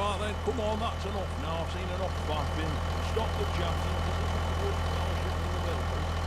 Right then, come on, that's enough now. I've seen enough faffing. Stop the chatting. This is the wood fellowship in the building.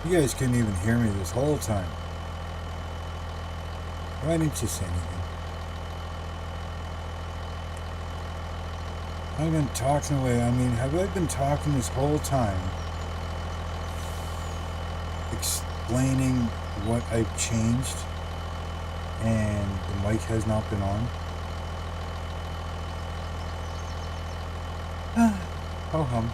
You guys couldn't even hear me this whole time. Why didn't you say anything? I've been talking away. I mean, have I been talking this whole time, explaining what I've changed, and the mic has not been on? Ho hum.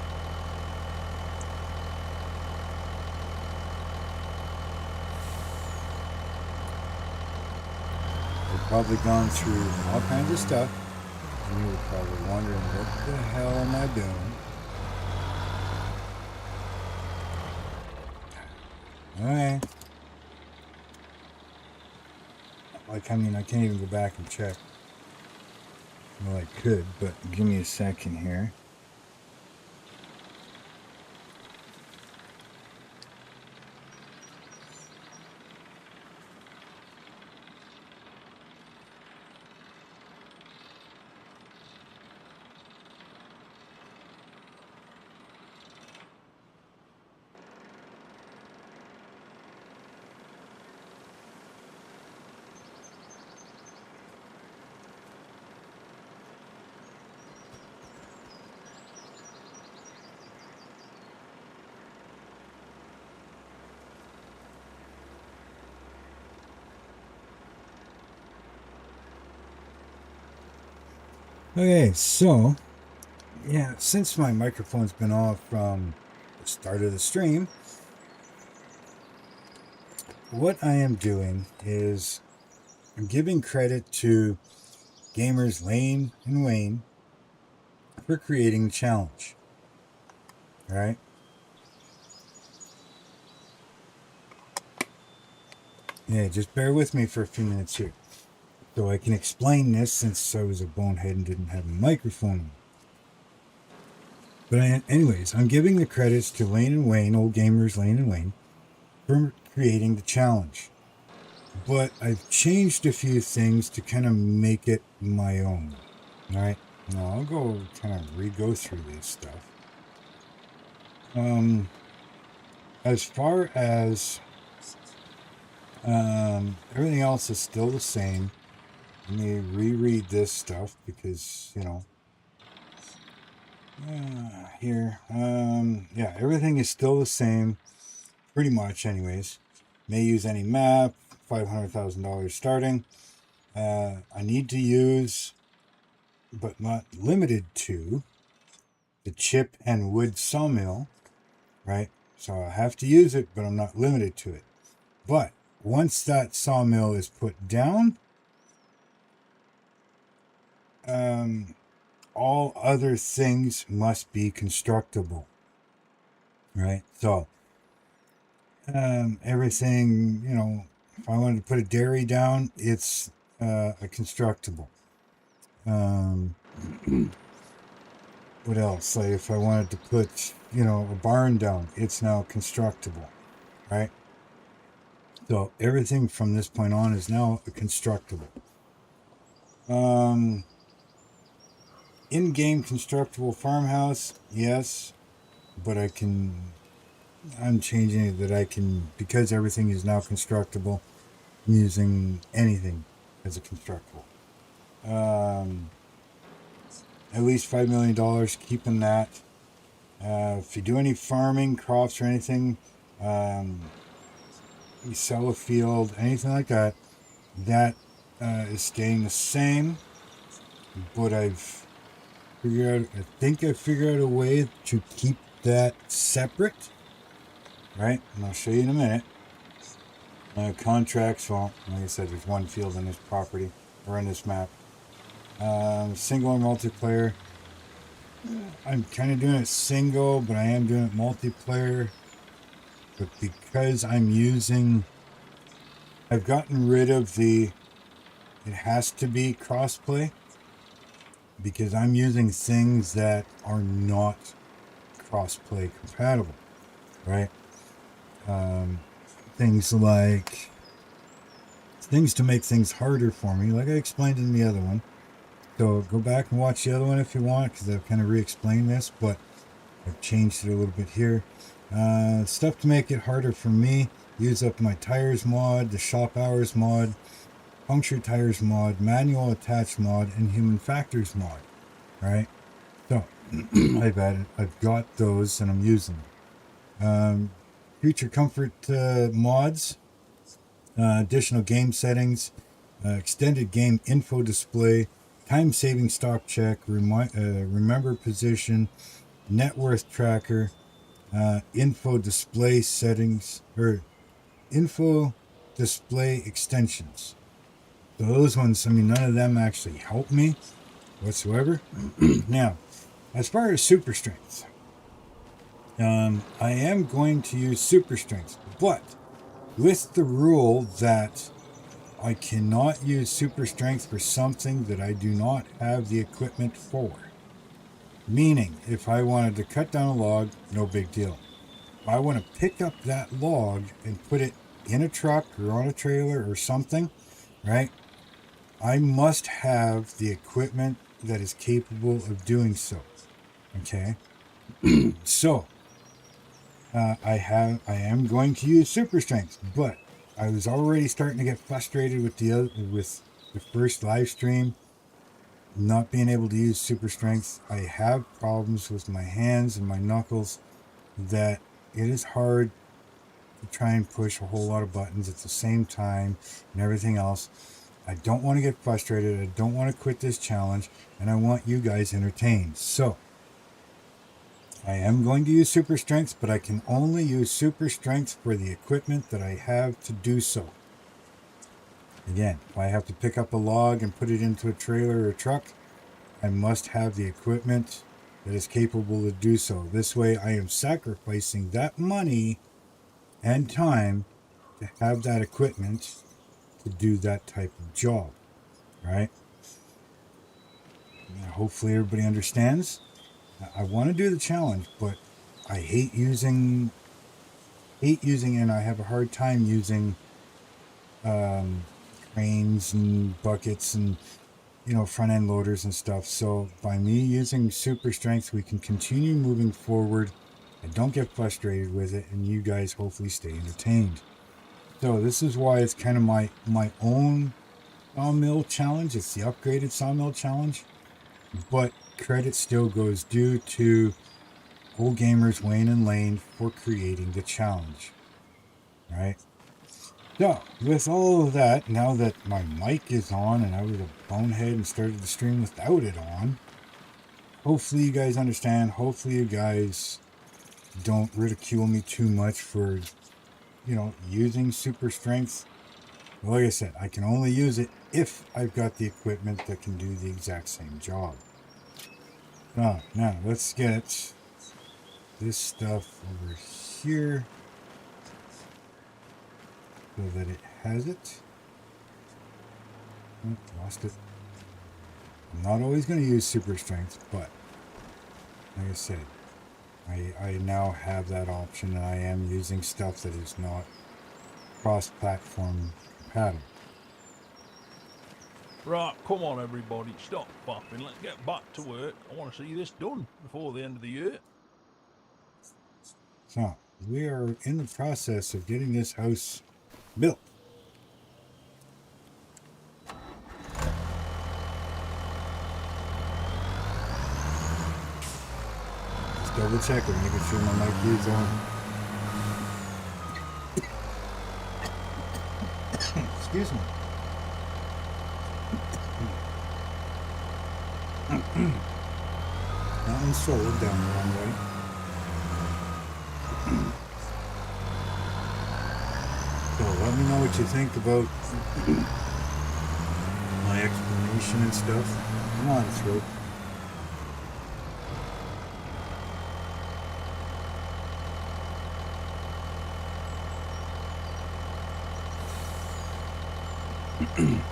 I've probably gone through all kinds of stuff, and you're probably wondering, what the hell am I doing? Alright. Like, I mean, I can't even go back and check. Well, I could, but give me a second here. Okay, so, yeah, since my microphone's been off from the start of the stream, what I am doing is I'm giving credit to gamers Lane and Wayne for creating the challenge. Alright? Yeah, just bear with me for a few minutes here, so I can explain this, since I was a bonehead and didn't have a microphone. But anyways, I'm giving the credits to Lane and Wayne, old gamers Lane and Wayne, for creating the challenge. But I've changed a few things to kind of make it my own. Alright, now I'll go kind of re-go through this stuff. As far as everything else is still the same. Let me reread this stuff because, you know, here, yeah, everything is still the same, pretty much anyways. May use any map, $500,000 starting. I need to use, but not limited to, the Chip N Wood Sawmill, right? So I have to use it, but I'm not limited to it. But once that sawmill is put down, all other things must be constructable, right? So everything, you know, if I wanted to put a dairy down, it's a constructable. What else? Like if I wanted to put, you know, a barn down, it's now constructable, right? So everything from this point on is now a constructable. In-game constructible farmhouse, yes, but I'm changing it that I can, because everything is now constructible, I'm using anything as a constructible. At least $5 million, keeping that. If you do any farming, crops or anything, you sell a field, anything like that, that is staying the same, but I think I figured out a way to keep that separate, right? And I'll show you in a minute. Contracts, well, like I said, there's one field in this property, or in this map. Single and multiplayer. I'm kind of doing it single, but I am doing it multiplayer. But because I've gotten rid of it has to be crossplay, because I'm using things that are not crossplay compatible, right? Things to make things harder for me, like I explained in the other one. So go back and watch the other one if you want, because I've kind of re-explained this, but I've changed it a little bit here. Stuff to make it harder for me. Use up my tires mod, the shop hours mod, puncture tires mod, manual attach mod, and human factors mod. Right? So I've got those and I'm using them. Future comfort mods, additional game settings, extended game info display, time saving stock check, remember position, net worth tracker, info display settings, or info display extensions. So those ones, I mean, none of them actually help me whatsoever. Now, as far as super strength, I am going to use super strength, but with the rule that I cannot use super strength for something that I do not have the equipment for. Meaning, if I wanted to cut down a log, no big deal. If I want to pick up that log and put it in a truck or on a trailer or something, right? I must have the equipment that is capable of doing so. Okay? So, I am going to use super strength, but I was already starting to get frustrated with the first live stream not being able to use super strength. I have problems with my hands and my knuckles that it is hard to try and push a whole lot of buttons at the same time and everything else. I don't want to get frustrated. I don't want to quit this challenge, and I want you guys entertained. So I am going to use super strength, but I can only use super strength for the equipment that I have to do so. Again, if I have to pick up a log and put it into a trailer or a truck, I must have the equipment that is capable to do so. This way I am sacrificing that money and time to have that equipment to do that type of job, right? Hopefully everybody understands. I want to do the challenge, but I hate using and I have a hard time using cranes and buckets and, you know, front end loaders and stuff. So by me using super strength, we can continue moving forward. I don't get frustrated with it, and you guys hopefully stay entertained. So this is why it's kind of my own sawmill challenge. It's the upgraded sawmill challenge, but credit still goes due to Old Gamers Wayne and Lane for creating the challenge, right? So, with all of that, now that my mic is on and I was a bonehead and started the stream without it on, hopefully you guys understand. Hopefully you guys don't ridicule me too much for, you know, using super strength. Like I said, I can only use it if I've got the equipment that can do the exact same job. Now let's get this stuff over here, so that it has it. Oh, lost it. I'm not always going to use super strength, but like I said, I now have that option, and I am using stuff that is not cross-platform compatible. Right, come on everybody, stop faffing. Let's get back to work. I want to see this done before the end of the year. So, we are in the process of getting this house built. Just double checking, making sure my mic is on. Excuse me. That one's sold down the wrong way. So let me know what you think about my explanation and stuff. Come on, throat.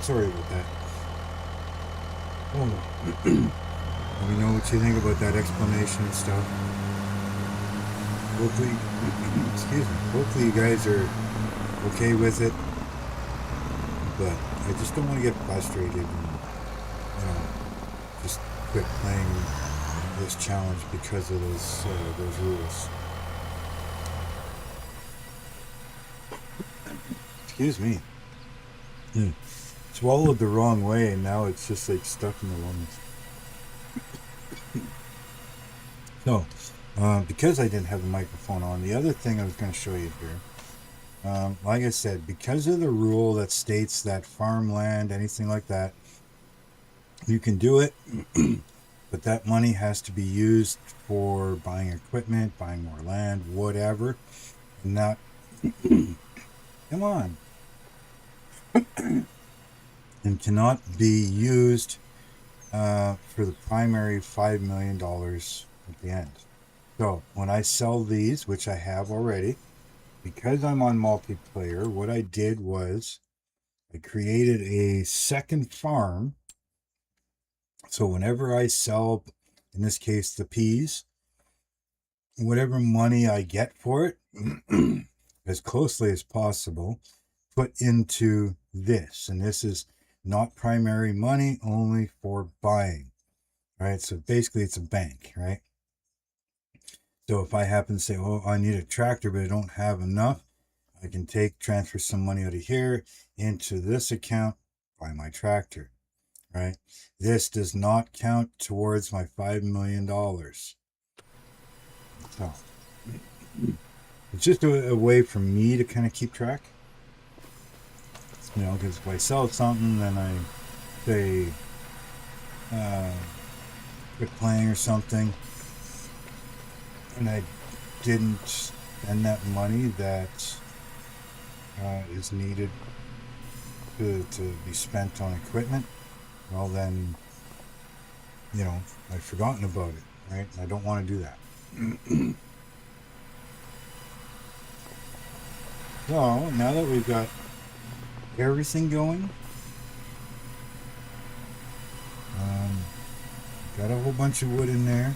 Sorry about that. Oh. Let me know what you think about that explanation and stuff. Hopefully, excuse me, hopefully you guys are okay with it, but I just don't want to get frustrated and, you know, just quit playing this challenge because of those rules. Excuse me. Swallowed the wrong way, and now it's just like stuck in the lungs. So, because I didn't have the microphone on, the other thing I was going to show you here, like I said, because of the rule that states that farmland, anything like that, you can do it, but that money has to be used for buying equipment, buying more land, whatever, and not, come on, and cannot be used for the primary $5 million at the end. So when I sell these, which I have already, because I'm on multiplayer, what I did was I created a second farm. So whenever I sell, in this case, the peas, whatever money I get for it, as closely as possible, put into this. And this is not primary money, only for buying, right? So basically it's a bank, right? So if I happen to say, oh, I need a tractor, but I don't have enough, I can transfer some money out of here into this account, buy my tractor, right? This does not count towards my $5 million. So it's just a way for me to kind of keep track. You know, because if I sell something, then I say, quit playing or something, and I didn't spend that money that is needed to be spent on equipment, well then, you know, I've forgotten about it, right? I don't want to do that. So now that we've got everything going, got a whole bunch of wood in there.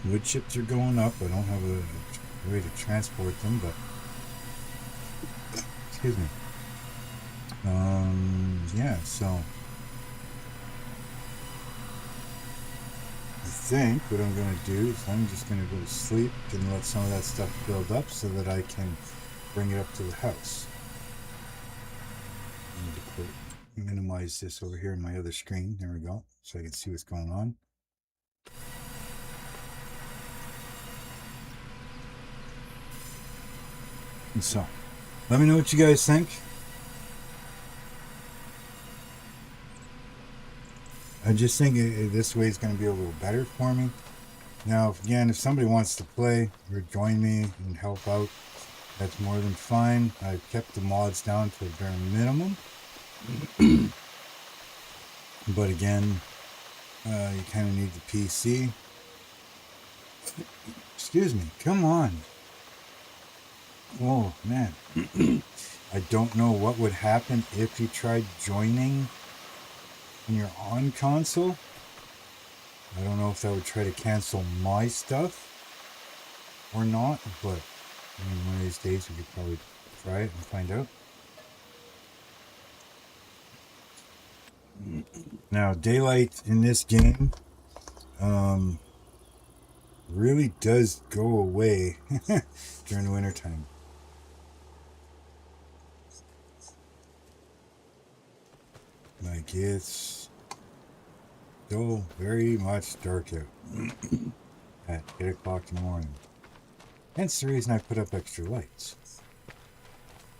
Wood chips are going up. I don't have a way to transport them, but excuse me. Yeah, so I think what I'm going to do is I'm just going to go to sleep and let some of that stuff build up so that I can bring it up to the house. I need to minimize this over here on my other screen. There we go, so I can see what's going on. And so, let me know what you guys think. I just think this way is going to be a little better for me. Now, if somebody wants to play or join me and help out, that's more than fine. I've kept the mods down to a bare minimum. But again, you kind of need the PC. Excuse me, come on. Oh, man. I don't know what would happen if you tried joining when you're on console. I don't know if that would try to cancel my stuff or not, but I mean, one of these days we could probably try it and find out. Now, daylight in this game really does go away during the winter time. Like, it's still very much dark out at 8 o'clock in the morning. Hence the reason I put up extra lights.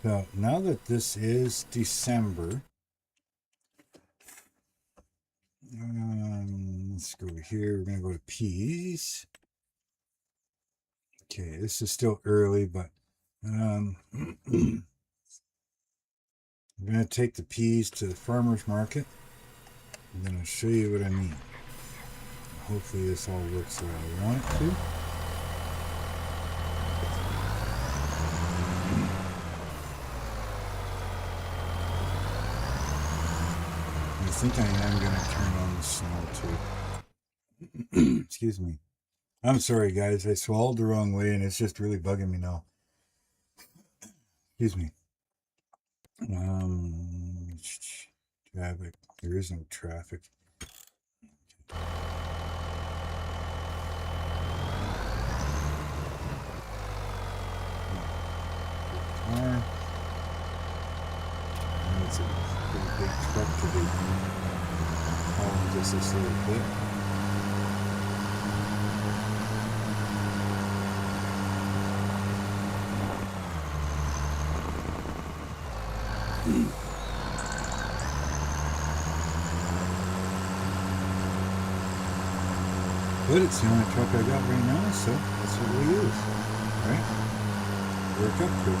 So now that this is December, let's go over here. We're going to go to peas. Okay, this is still early, but I'm going to take the peas to the farmer's market, and then I'll show you what I mean. Hopefully this all works the way I want it to. I think I am going to turn on the snow too. Excuse me. I'm sorry, guys. I swallowed the wrong way, and it's just really bugging me now. Excuse me. Traffic. There is no traffic. just this little bit. But it's the only truck I got right now, so that's what we use. Right? Work up to it.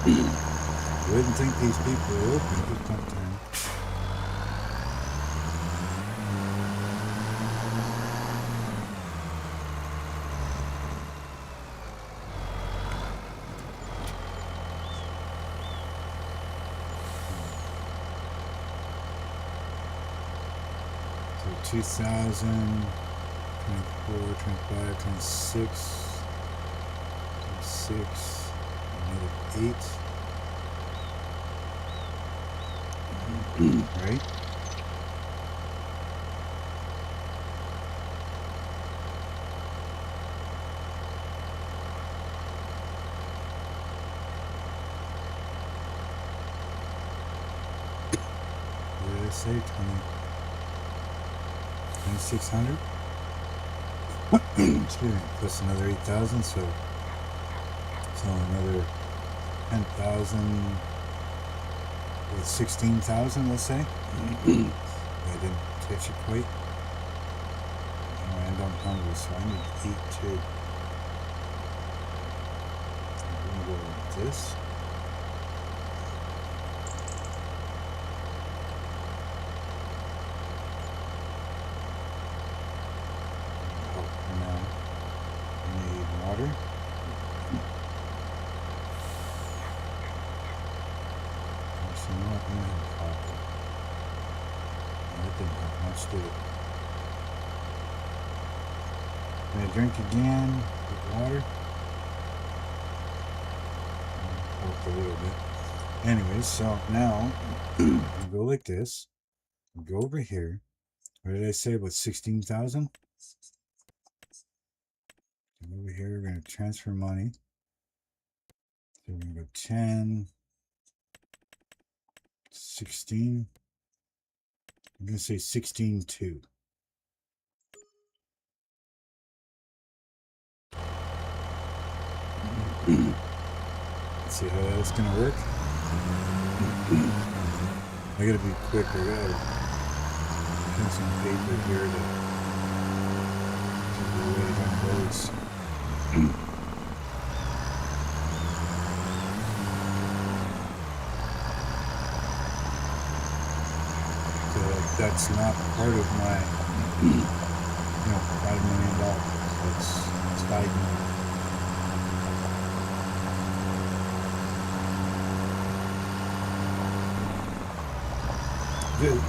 I wouldn't think these people were open at that time. So 2000, 24, 25, 26, 26, another 8. Right? What did I say? 2600? Excuse me, plus another 8,000, so another 10,000. 16,000, let's say. I didn't catch it quite. And I'm hungry, so I need to eat too. I'm gonna go like this. Oh, now I need water. Not coffee. That didn't have much, did it? Can I drink again with water? Helped a little bit. Anyways, so now you go like this. Go over here. What did I say about 16,000? Over here, we're going to transfer money. So we're going to go 10. 16. I'm going to say 16.2. Let's see how that's going to work. I got to be quick. I got to put some paper here to wait on boats. That's not part of my, $5 million. It's $5 million. Good.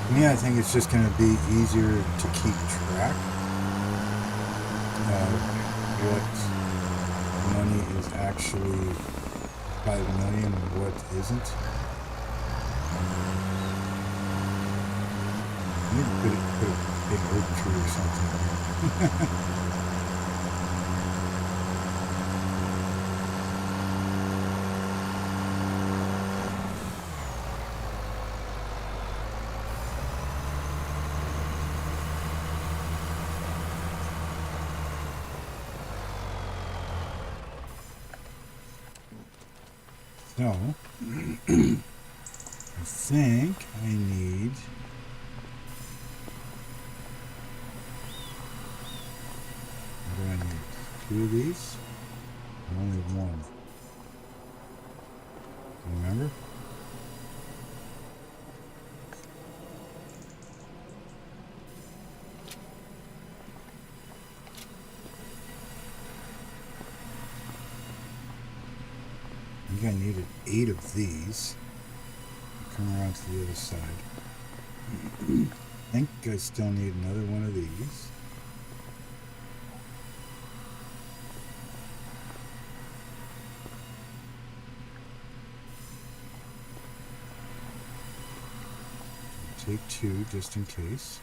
For me, I think it's just going to be easier to keep track of what money is actually $5 million and what isn't. I need to put a big oak tree or something. So, I think I need two of these and only one. Remember? I think I needed 8 of these. Come around to the other side. think I still need another one of these. Take two just in case.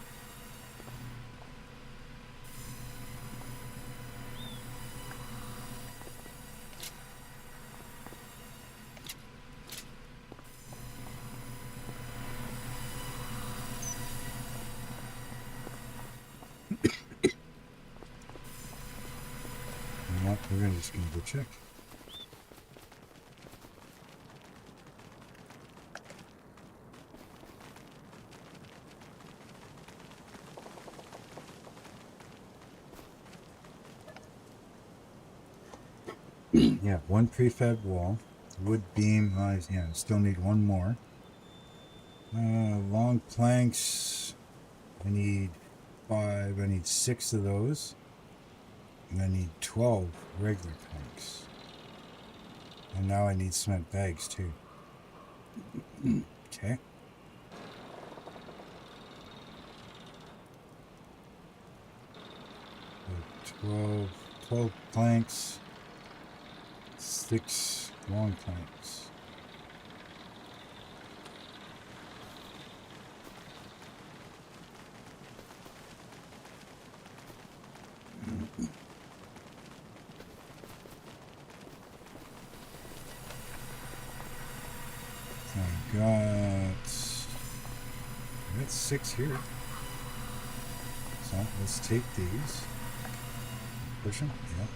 We're just going to go check. Yeah, one prefab wall, wood beam. Yeah, still need one more. Long planks. I need 5. I need 6 of those. And I need 12 regular planks. And now I need cement bags too. Okay. So 12 planks, 6 long planks. I got 6 here. So let's take these. Push them. Yep.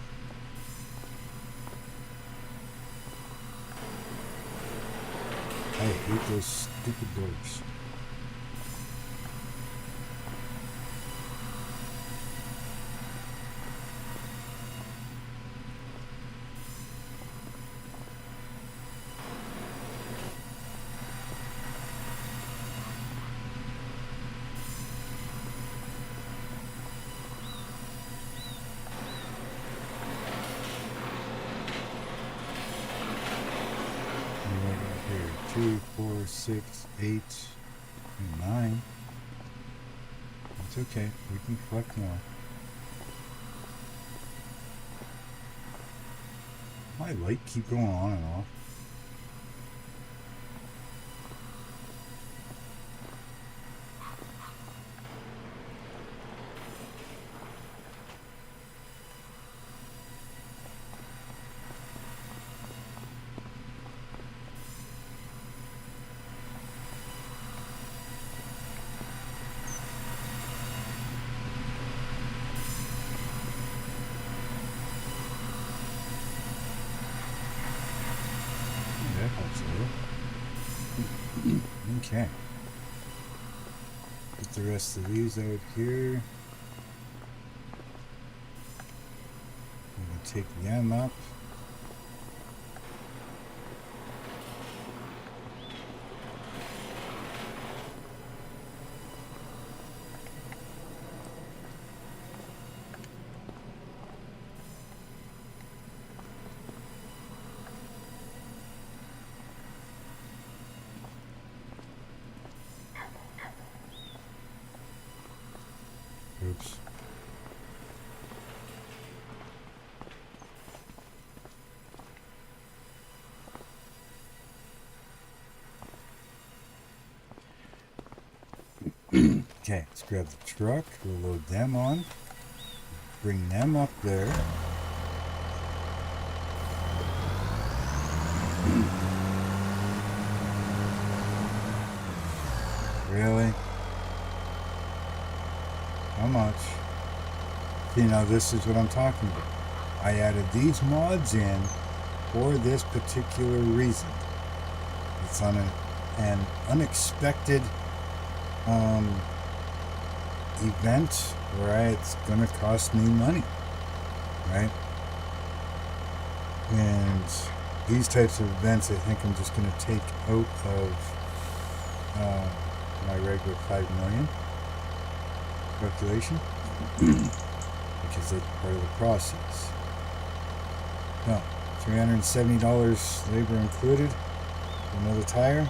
I hate those stupid doors. Here, 2, 4, 6, 8, and 9. It's okay. We can collect more. My light keep going on and off. Okay. Put the rest of these out here. I'm going to take them up. Oops. Okay, let's grab the truck. We'll load them on. Bring them up there. Really? How much? You know, this is what I'm talking about. I added these mods in for this particular reason. It's on an unexpected event where it's going to cost me money, right? And these types of events, I think I'm just going to take out of my regular 5 million calculation because it's part of the process. No, $370 labor included. Another tire.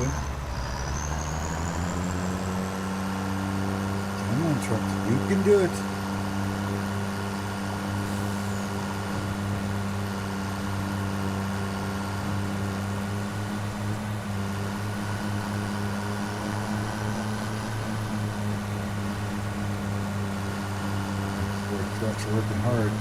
hopefully. Come on, truck. You can do it. Poor trucks are working hard.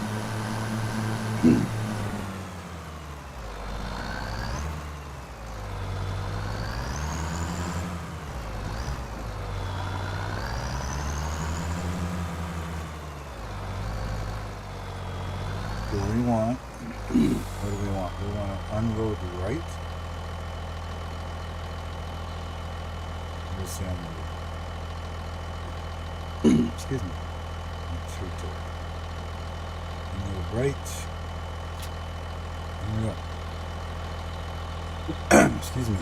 What do we want? What do we want? We want to unload right. Where's the unload? Excuse me. Unload right. There we go. Excuse me.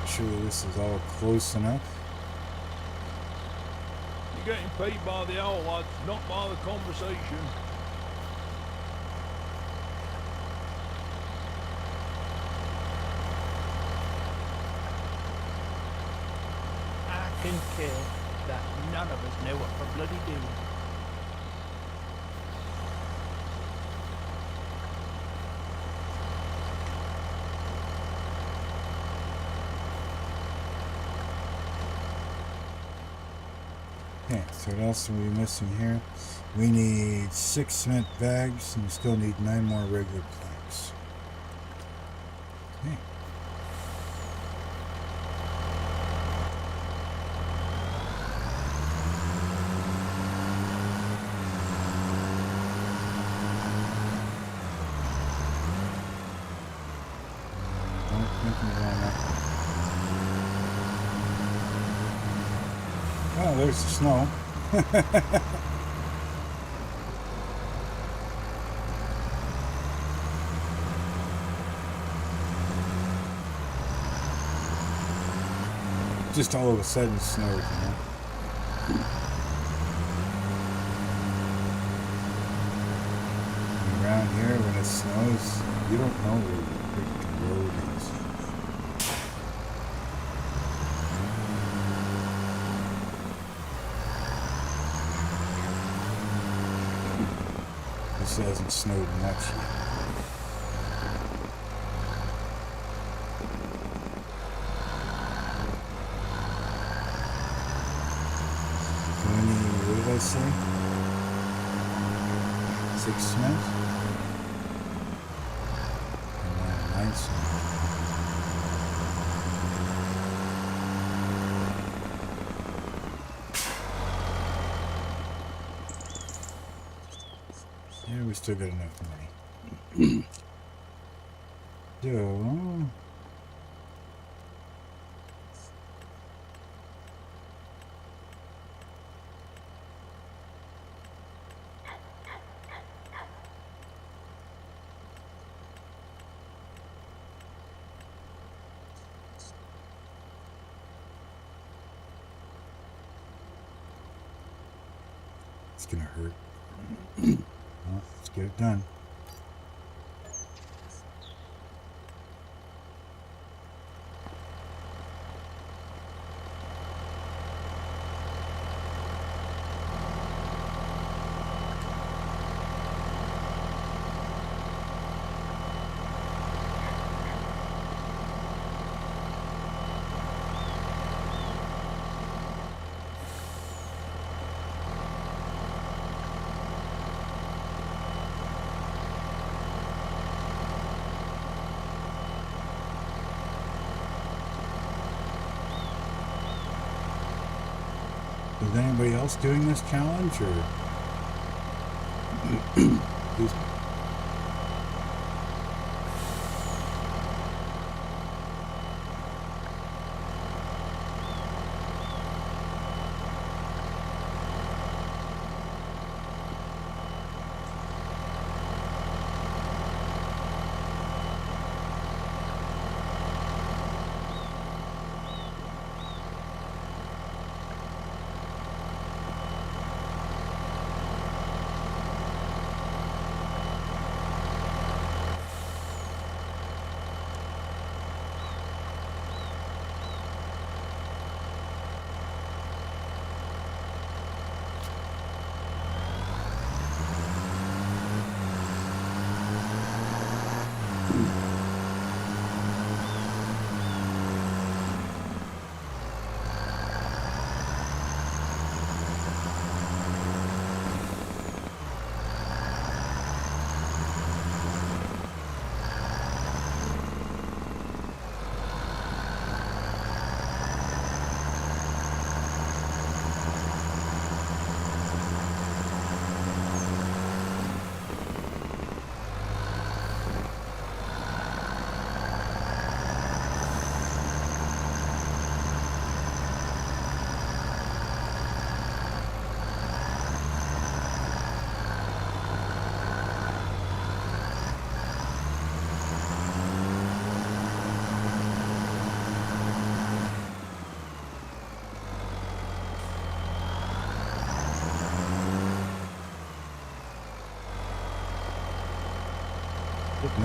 Make sure this is all close enough. You're getting paid by the hour, lads, not by the conversation. I concur that none of us know what we're bloody doing. Okay, so what else are we missing here? We need 6 cement bags, and we still need 9 more regular planks. Okay. Don't think we're going up. Oh, there's the snow. Just all of a sudden snowed, you know. And around here, when it snows, you don't know where the road is. This hasn't snowed much yet. So we need, what did I say? 6 cement? And 9 cement. Yeah, we still got enough money. So, it's gonna hurt. Well, let's get it done. Is anybody else doing this challenge, or? Excuse me.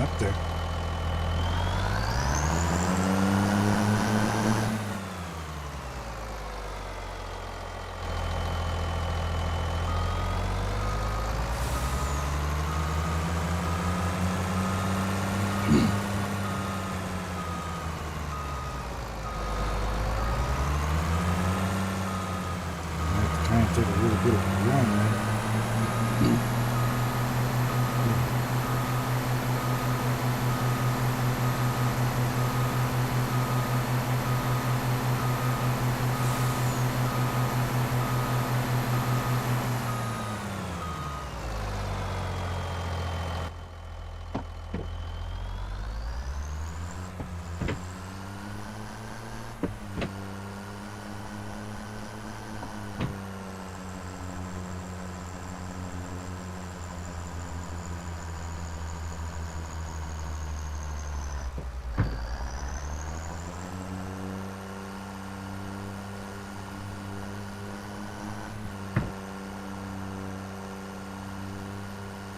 up there. Trying to take a little bit of a run, right?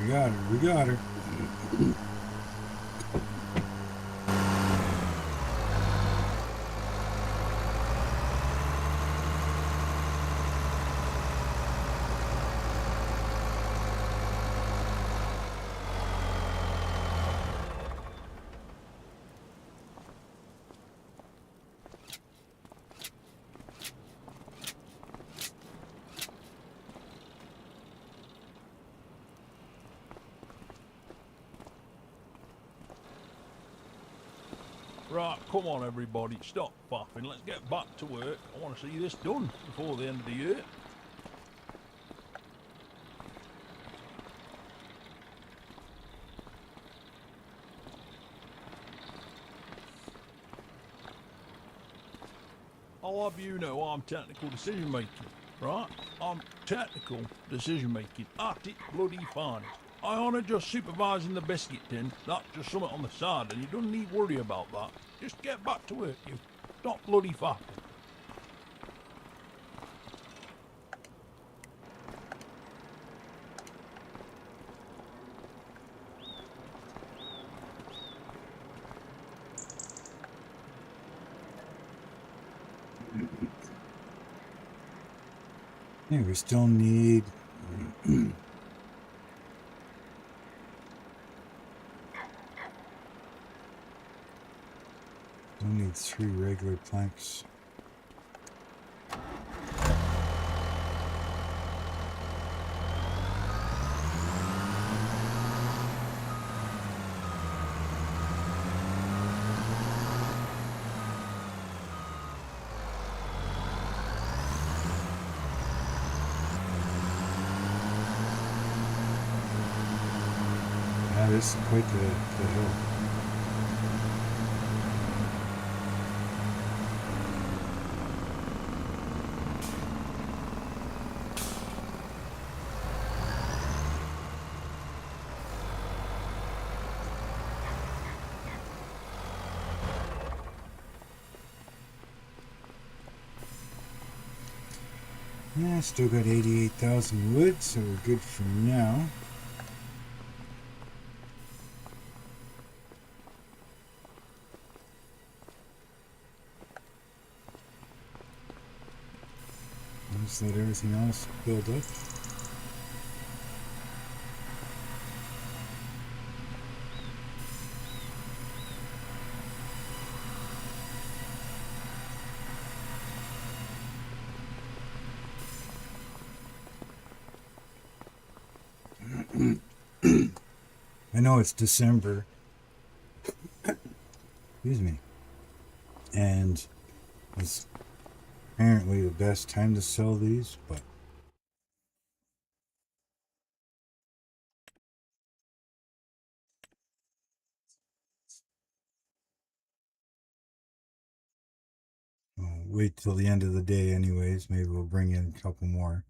We got her. We got her. Right, come on everybody, stop faffing. Let's get back to work. I want to see this done before the end of the year. I'll have you know I'm technical decision making, right? I'm technical decision making at its bloody finest. I ain't just supervising the biscuit tin, that's just something on the side and you don't need worry about that. Just get back to work, you. Stop bloody faffing. Yeah, we still need we need 3 regular planks. Yeah, this is quite the hill. Yeah, still got 88,000 wood, so we're good for now. Just let everything else build up. I know it's December, excuse me, and it's apparently the best time to sell these, but we'll wait till the end of the day anyways. Maybe we'll bring in a couple more.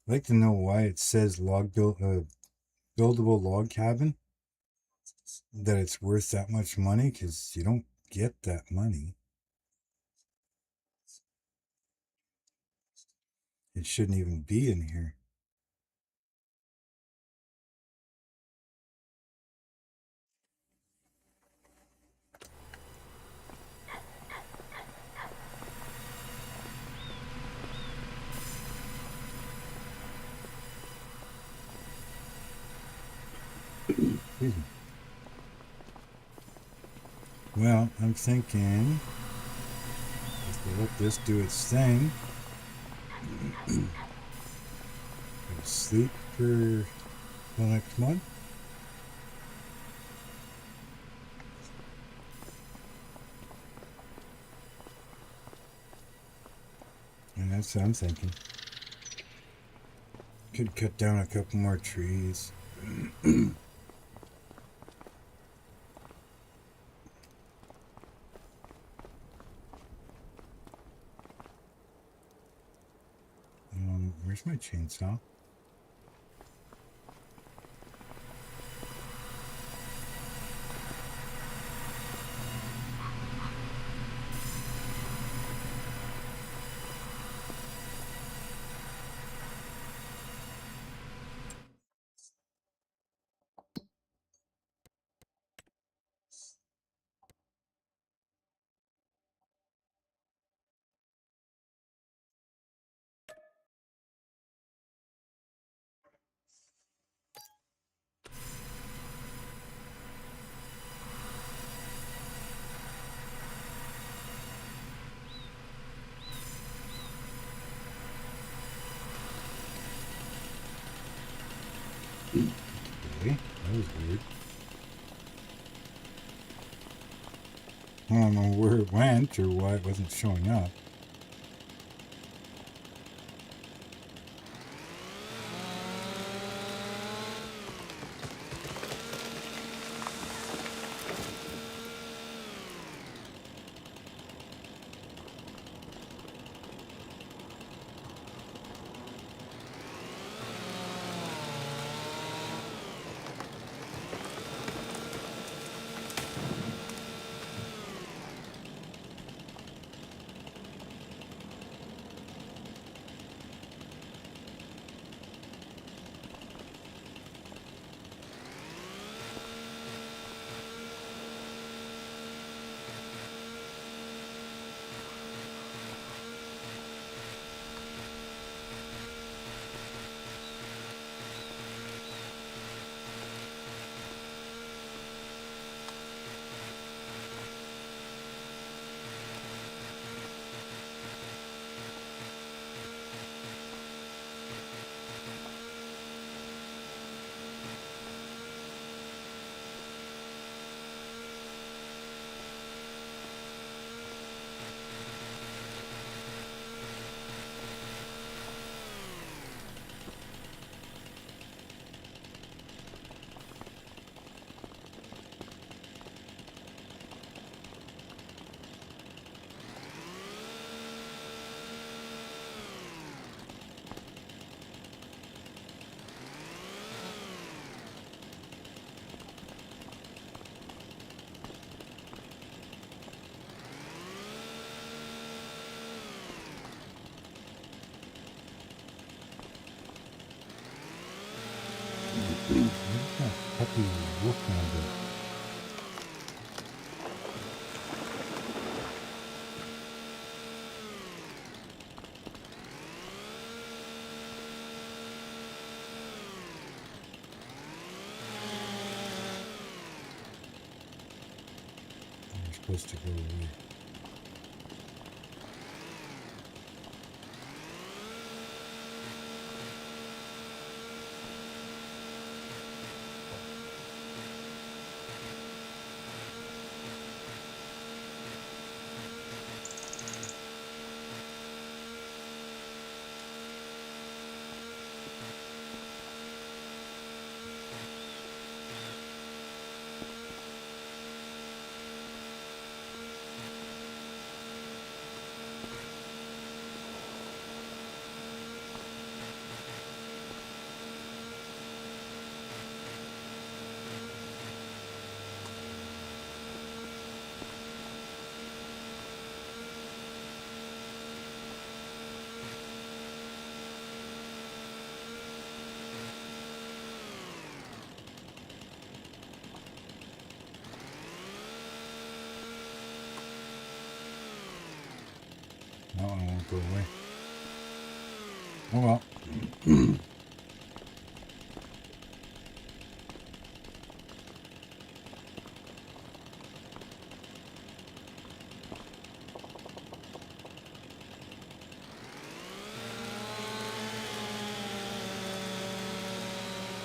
I'd like to know why it says buildable log cabin. That it's worth that much money, because you don't get that money. It shouldn't even be in here. Excuse me. Well, I'm thinking if we let this do its thing, go to sleep for the next month. And that's what I'm thinking. Could cut down a couple more trees. Where's my chainsaw? Okay, that was weird. I don't know where it went or why it wasn't showing up. Where's that puppy wolf man go? You're supposed to go away. go away. Oh well.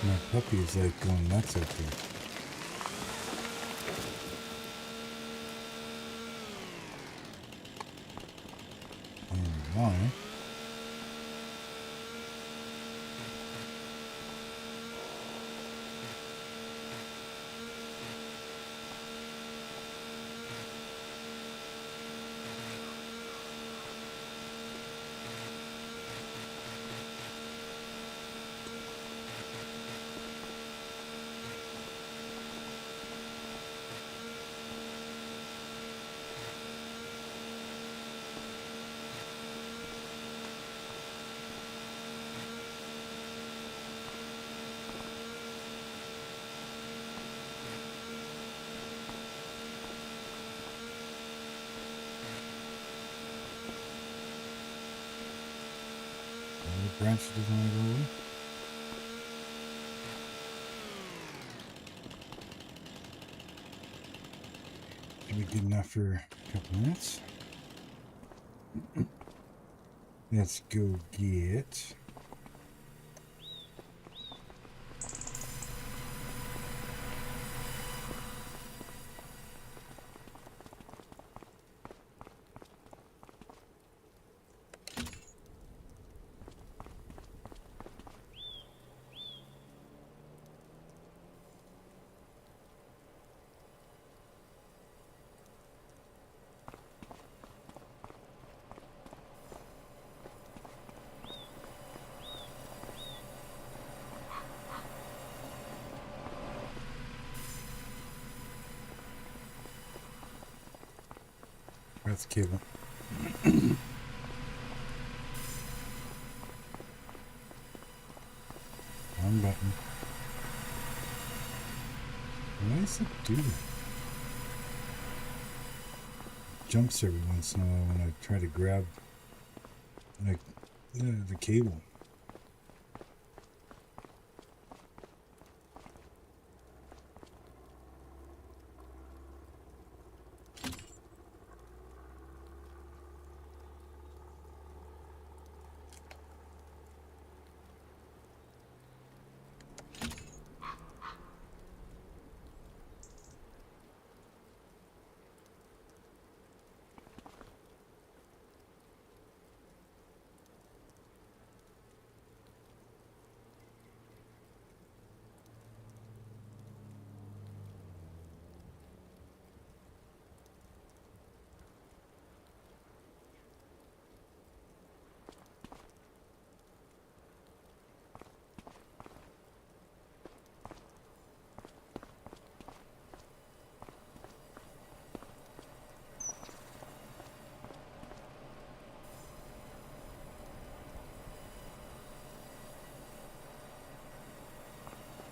My puppy is like going nuts out there. And why? The branch doesn't want to go away. Should be good enough for a couple minutes. Let's go get that's cable. Wrong button. Why does it do that? Jumps every once in a while when I try to grab like the cable.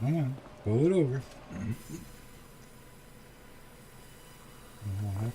Hang on, pull it over. What happened?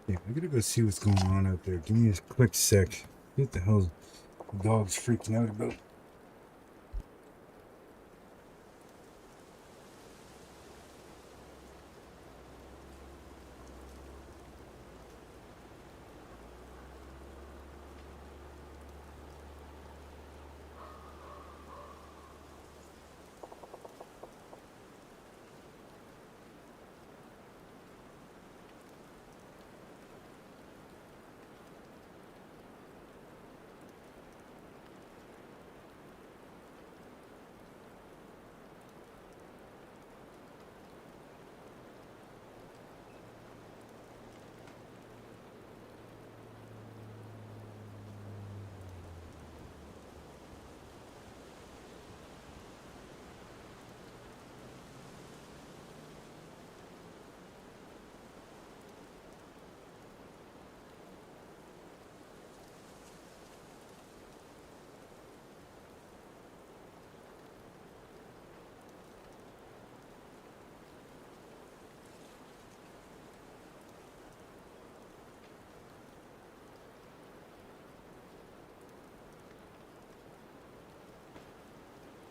Yeah, I gotta go see what's going on out there. Give me a quick sec. What the hell the dog's freaking out about?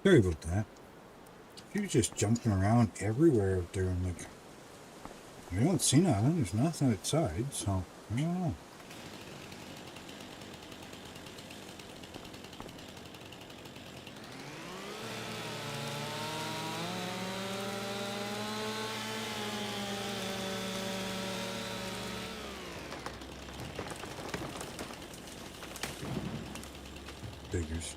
Sorry about that. She was just jumping around everywhere out there. I'm like, I don't see nothing. There's nothing outside, so I don't know. Figures.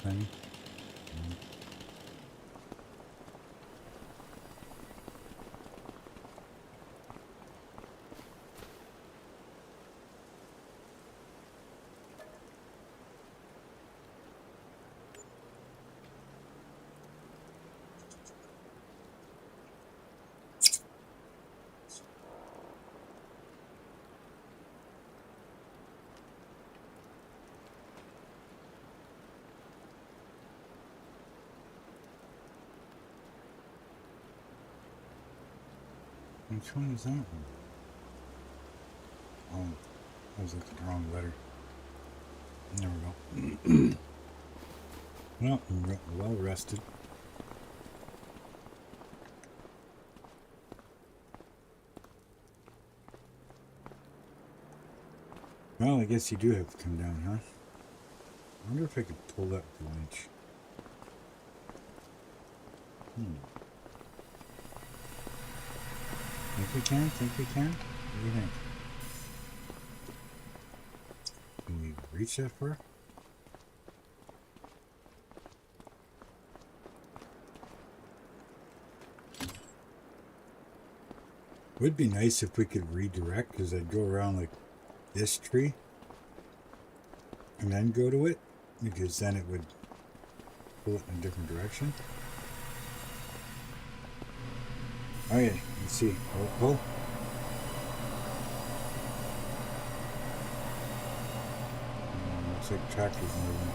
Penny. Which one is that one? Oh, I was looking at the wrong letter. There we go. Well, I'm well rested. Well, I guess you do have to come down, huh? I wonder if I could pull that with the winch. Think we can? Think we can? What do you think? Can we reach that far? Would be nice if we could redirect, because I'd go around like this tree and then go to it, because then it would pull it in a different direction. Alright, let's see. Pull. Looks like the tractor's moving.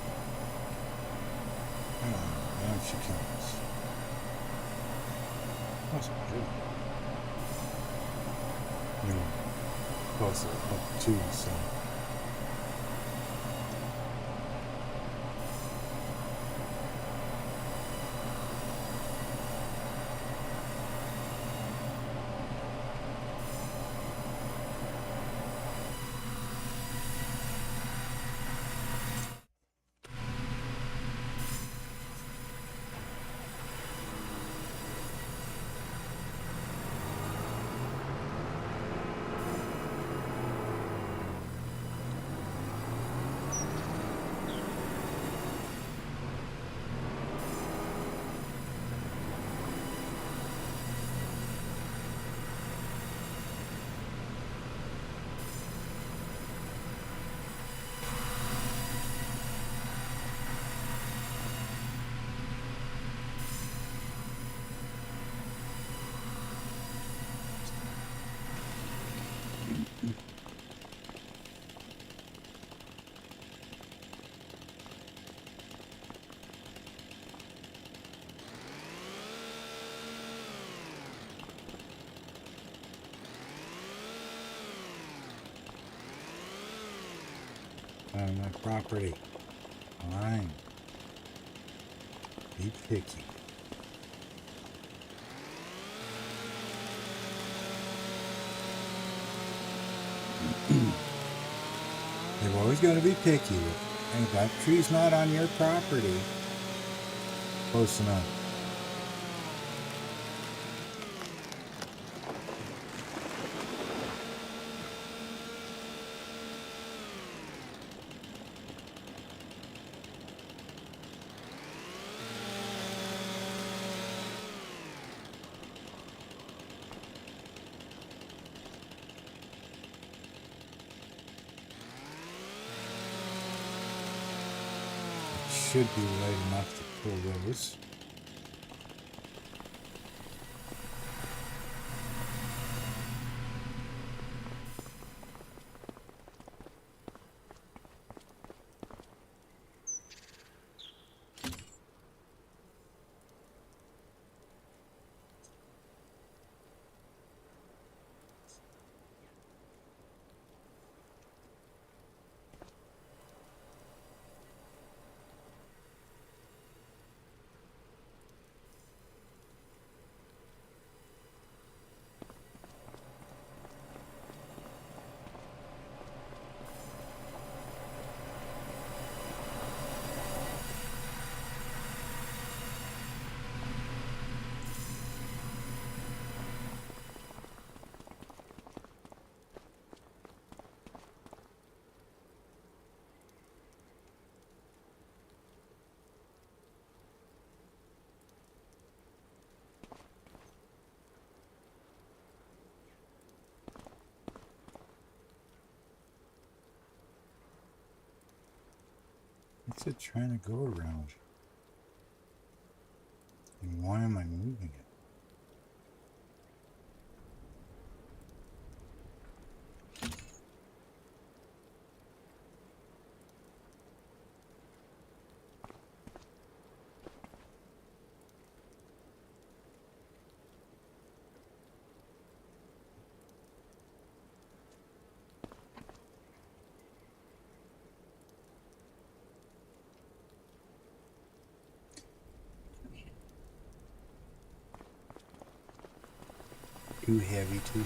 Oh, now she comes. That's good. No. Plus up 2, so. On my property. Fine. Be picky. They've always got to be picky. Hey, that tree's not on your property. Close enough. Should be light enough to pull those. What's it trying to go around? And why am I moving it? Too heavy, too.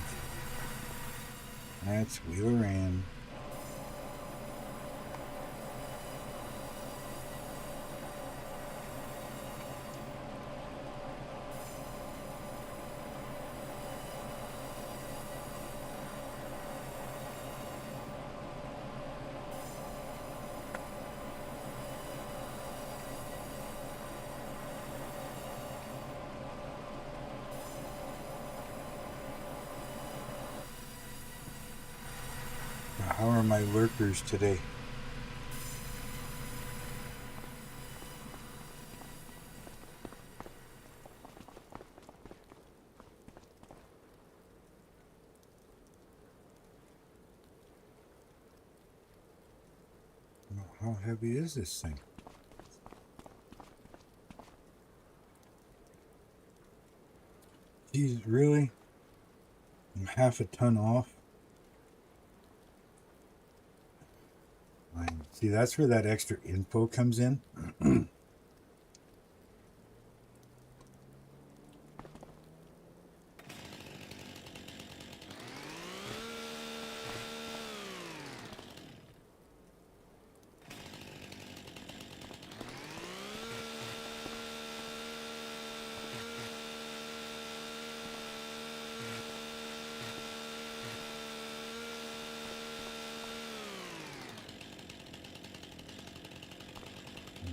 Let's wheel her in. How are my lurkers today? How heavy is this thing? Geez, really? I'm half a ton off. See, that's where that extra info comes in.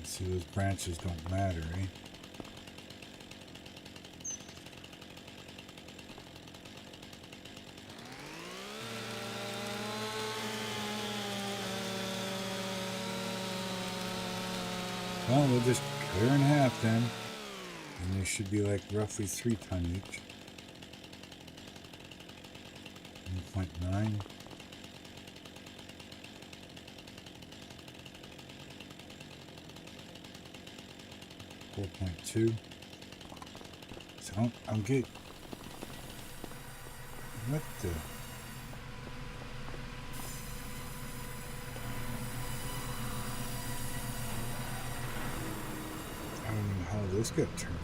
See, those branches don't matter, eh? Well, we'll just cut her in half then. And they should be like roughly 3 ton each. 1.9. 4.2. So I'm good. What the? I don't know how this got turned.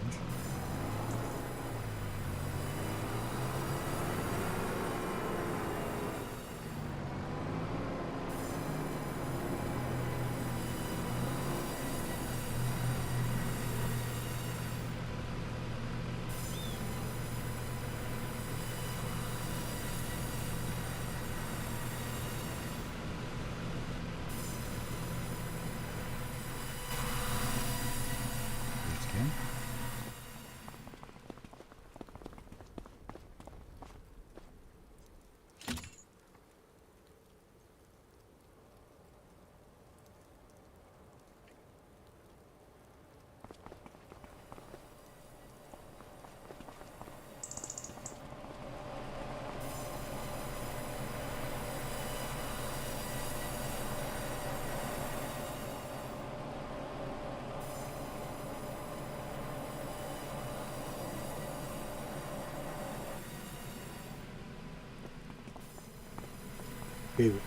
David.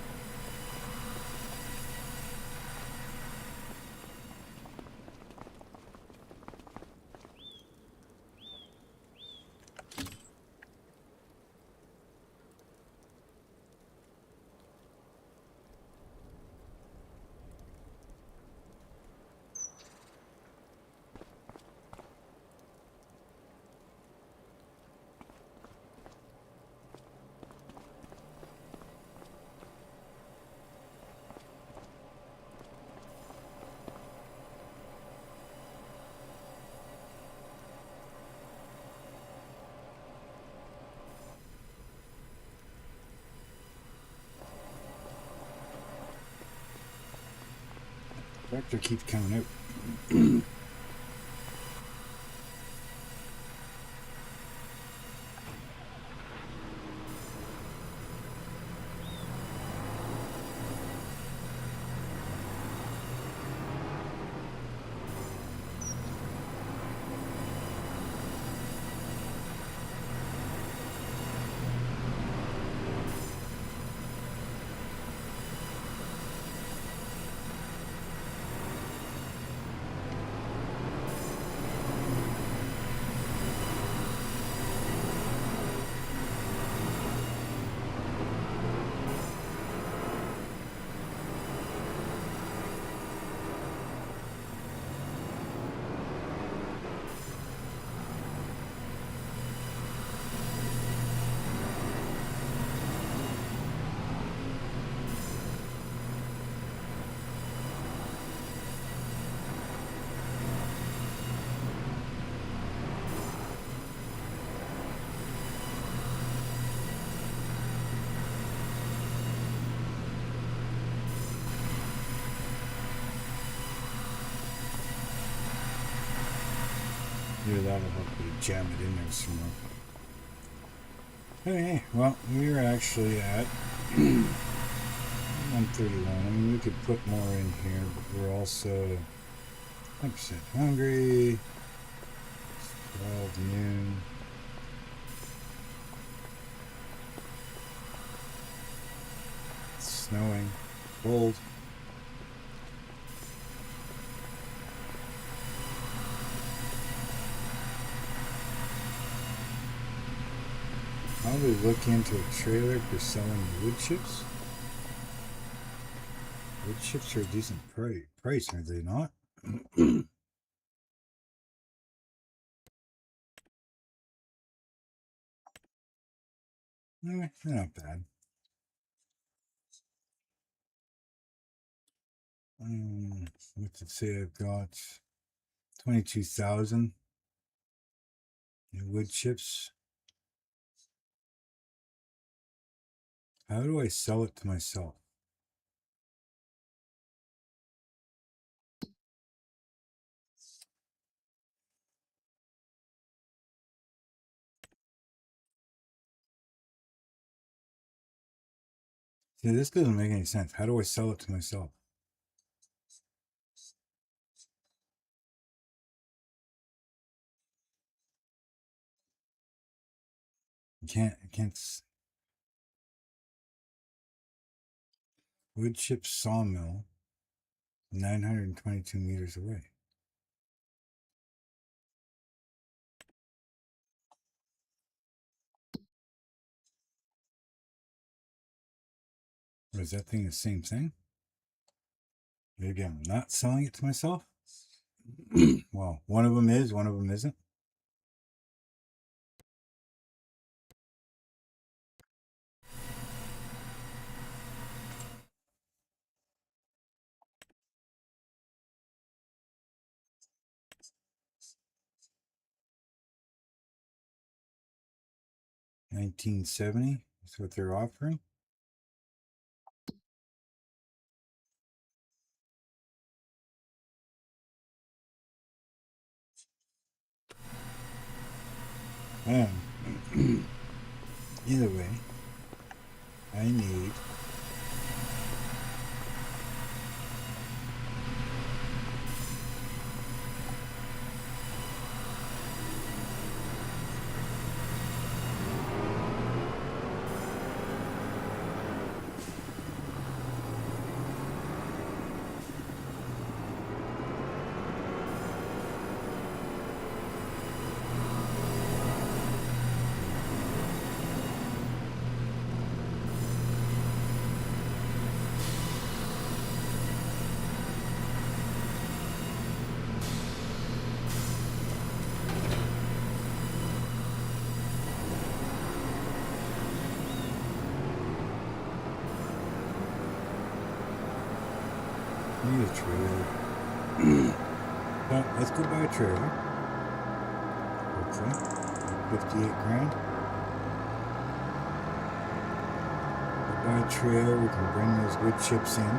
Tractor keeps coming out. Maybe that'll hopefully jam it in there somewhere. Okay, well, we're actually at 131. I mean, we could put more in here, but we're also 100% hungry. It's 12 noon. It's snowing. Cold. Probably look into a trailer for selling wood chips. Wood chips are a decent price, are they not? They're not bad. What's it say? I've got 22,000 in wood chips. How do I sell it to myself? See, this doesn't make any sense. How do I sell it to myself? I can't. Wood chip sawmill, 922 meters away. Or is that thing the same thing? Maybe I'm not selling it to myself? Well, one of them is, one of them isn't. $19.70 is what they're offering. And either way, I need a trailer. Well, let's go buy a trailer. Hopefully, 58 grand. We'll buy a trailer. We can bring those wood chips in.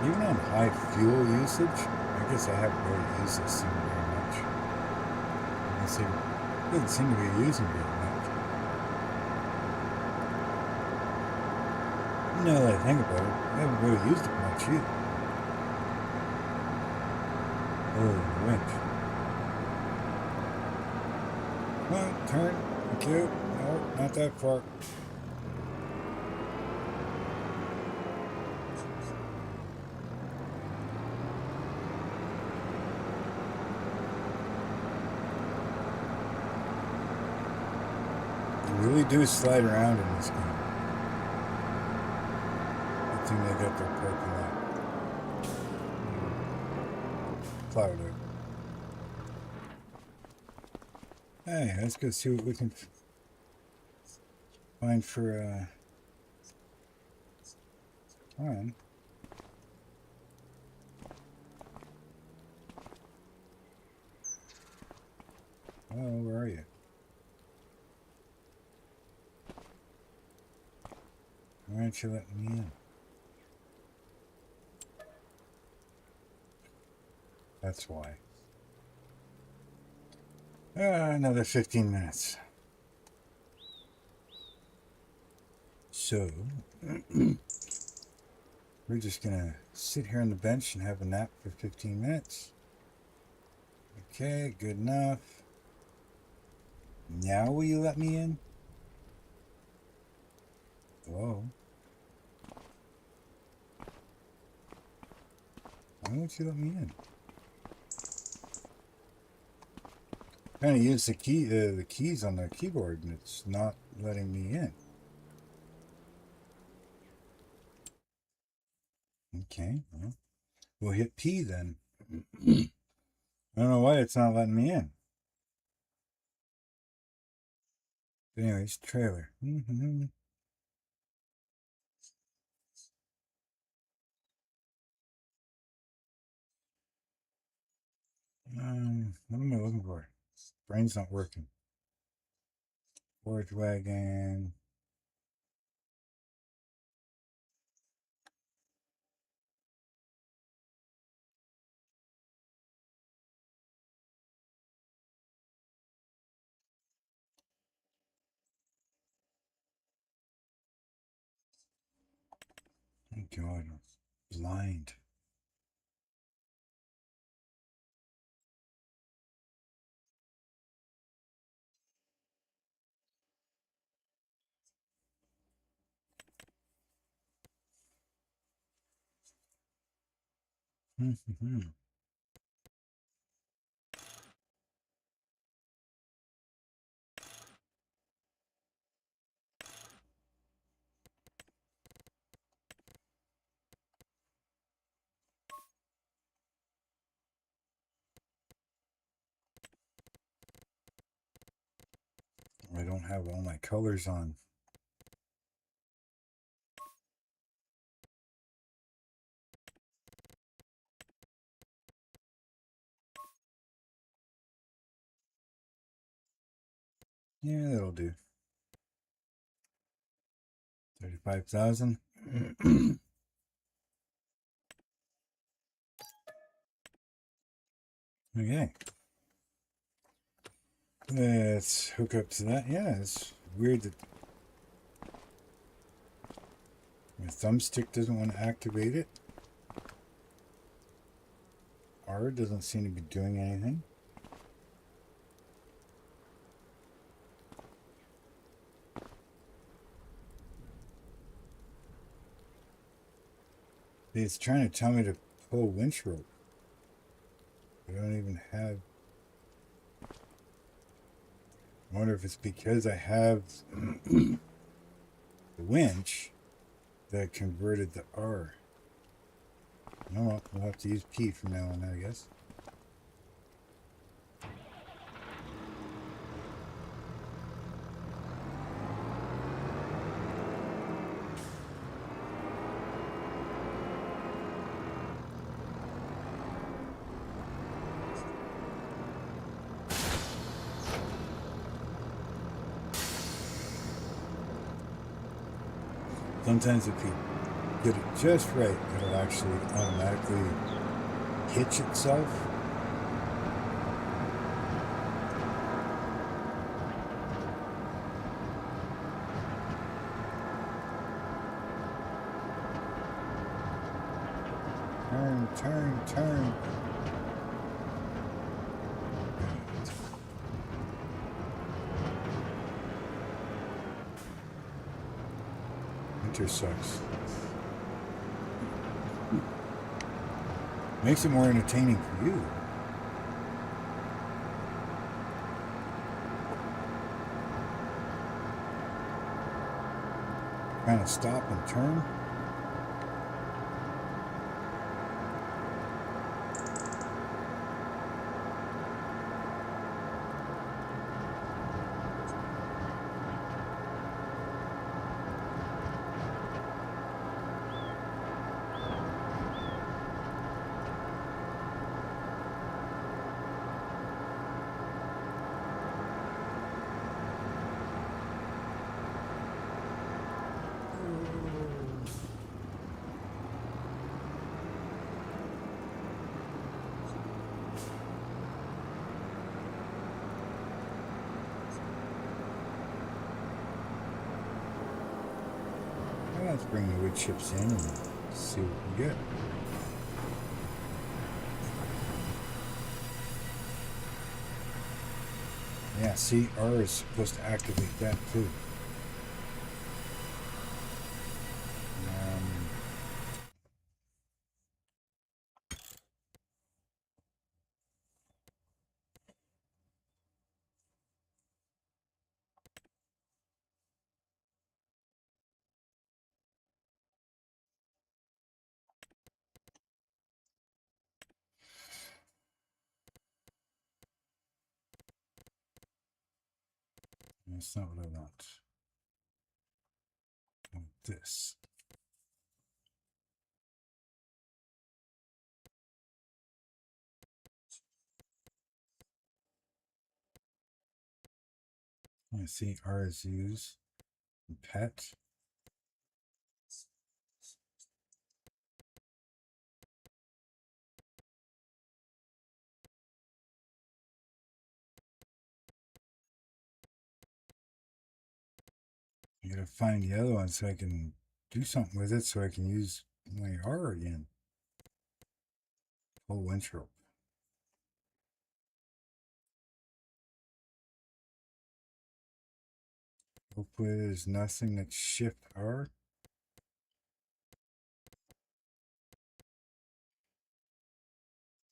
Even on high fuel usage, I guess I haven't really used this thing very much. It doesn't seem to be using very much. Now that I think about it, I haven't really used it much either. Oh, the winch. Come on, turn. Thank you. No, not that far. You really do slide around in this game. Good thing they got their parking lot plowed out. Hey, let's go see what we can find for time. Oh, where are you? Why aren't you letting me in? That's why. Another 15 minutes. So, we're just gonna sit here on the bench and have a nap for 15 minutes. Okay, good enough. Now will you let me in? Hello? Why won't you let me in? I'm trying to use the keys on the keyboard and it's not letting me in. Okay, well, we'll hit P then. I don't know why it's not letting me in. But anyways, trailer. What am I looking for? Brain's not working. Forage wagon. Oh God, I'm blind. I don't have all my colors on. Yeah, that'll do. 35,000. Okay. Let's hook up to that. Yeah, it's weird that my thumbstick doesn't want to activate it. R doesn't seem to be doing anything. It's trying to tell me to pull winch rope. I don't even have... I wonder if it's because I have the winch that converted the R. No, we'll have to use P from now on, I guess. Sometimes if you get it just right, it'll actually automatically hitch itself. Turn. Winter sucks. Makes it more entertaining for you. Trying to stop and turn. Let's bring the wood chips in and see what we get. Yeah, see, R is supposed to activate that too. That's not what I want. I want this. I see R is use. Pet. I gotta find the other one so I can do something with it so I can use my R again. Full winch rope. Hopefully there's nothing that's shift R.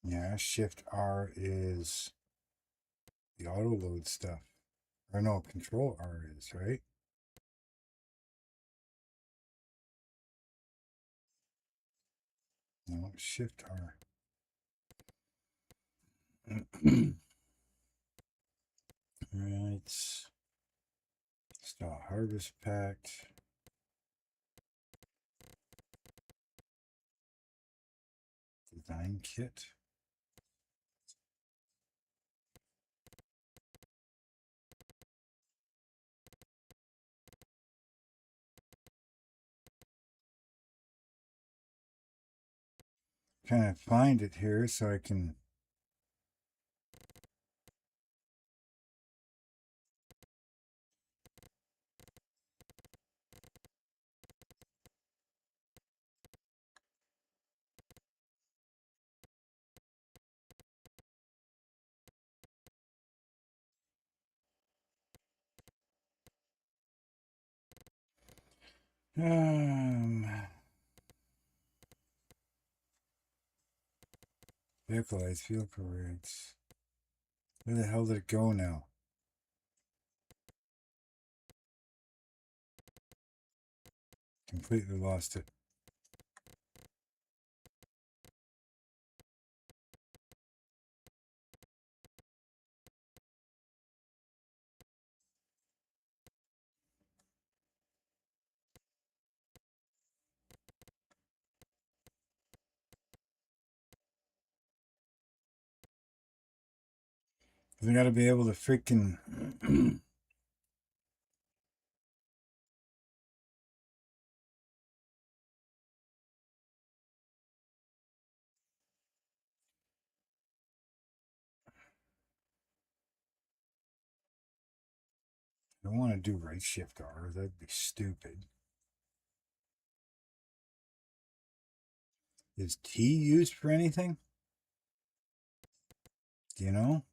Yeah, shift R is the auto load stuff. Or no, control R is, right? No, shift R. Right. Start harvest packed. Design kit. Trying to find it here so I can vehicle rates. Where the hell did it go now? Completely lost it. I gotta be able to freaking I don't want to do right shift R. That'd be stupid. Is T used for anything? Do you know?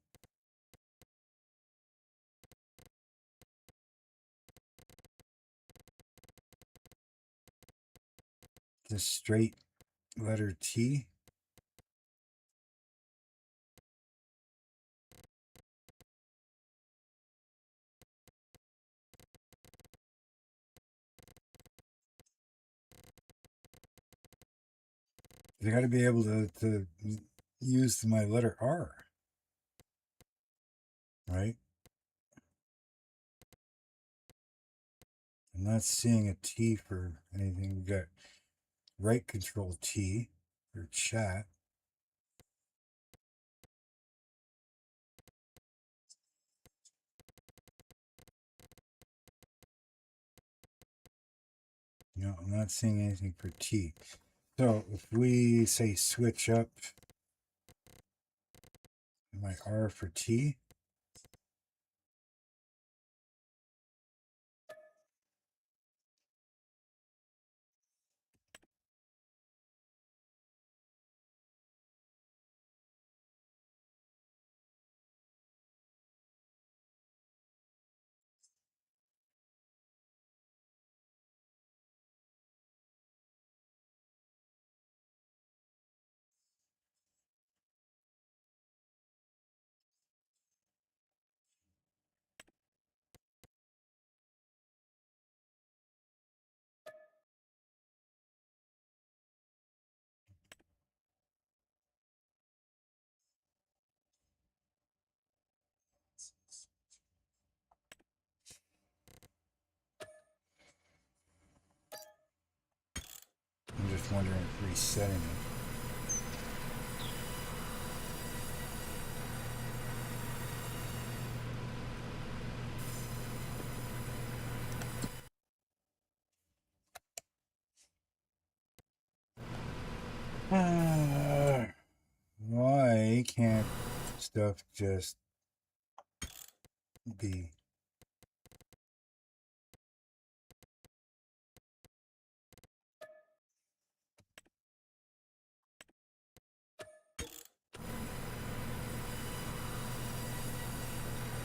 The straight letter T? I got to be able to use my letter R. Right? I'm not seeing a T for anything. We got right control T for chat. No, I'm not seeing anything for T. So if we say switch up my R for T, I'm just wondering if resetting it. Why can't stuff just be?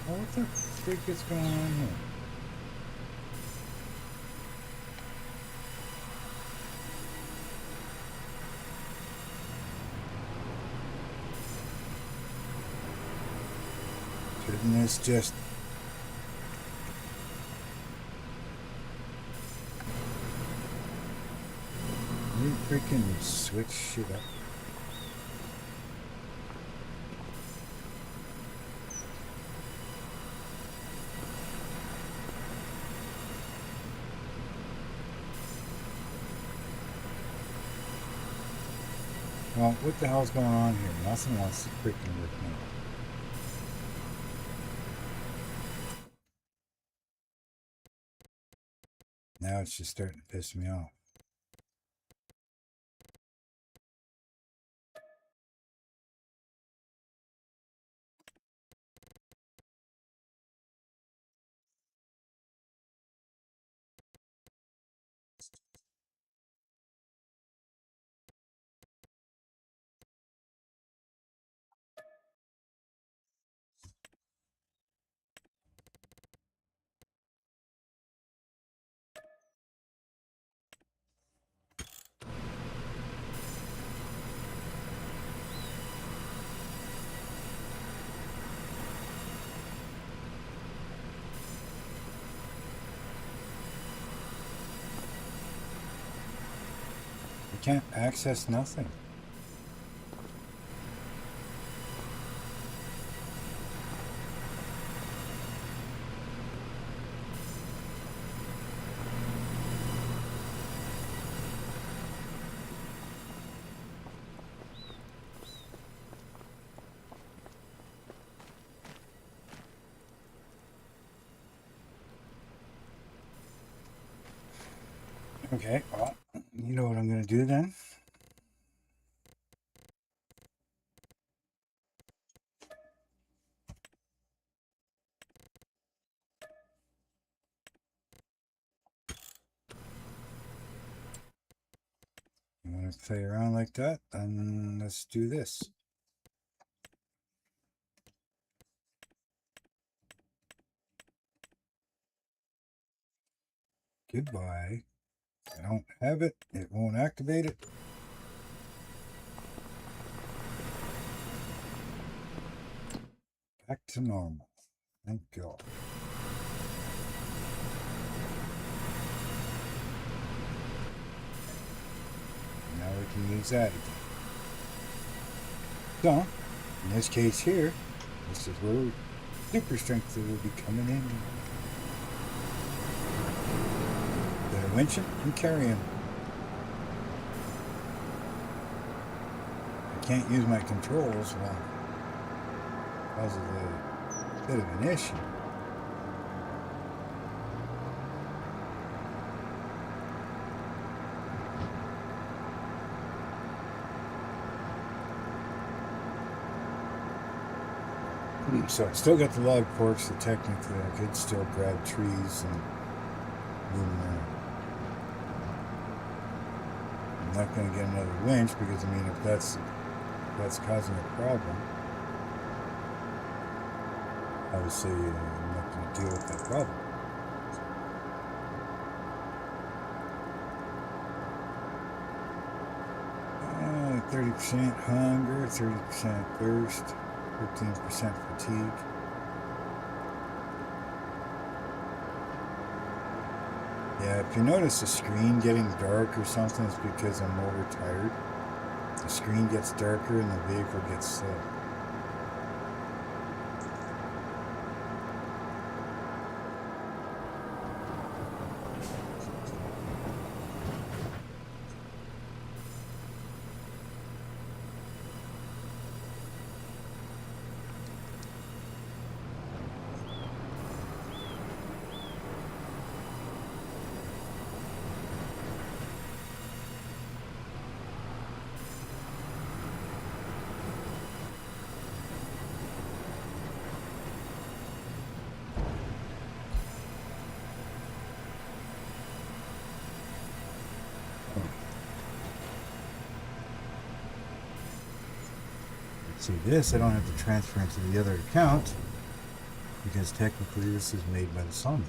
What the freak is going on here? Shouldn't this just... You freaking switch shit up. Well, what the hell's going on here? Nothing wants to freaking work now. Now it's just starting to piss me off. I can't access nothing. Okay, well, you know what I'm going to do then? want to play around like that, then let's do this. Goodbye. I don't have it. It won't activate it. Back to normal. Thank God. Now we can use that again. So, in this case here, this is where super strength will be coming in. Gonna winch it and carry him. I can't use my controls while causes a bit of an issue. So I still got the log forks, so technically I could still grab trees and move them around. I'm not going to get another winch because, I mean, if that's causing a problem, obviously I'm not going to deal with that problem. Uh, 30% hunger, 30% thirst, 15% fatigue. Yeah, if you notice the screen getting dark or something, it's because I'm overtired. The screen gets darker and the vehicle gets slow. See this, I don't have to transfer into the other account because technically this is made by the sawmill.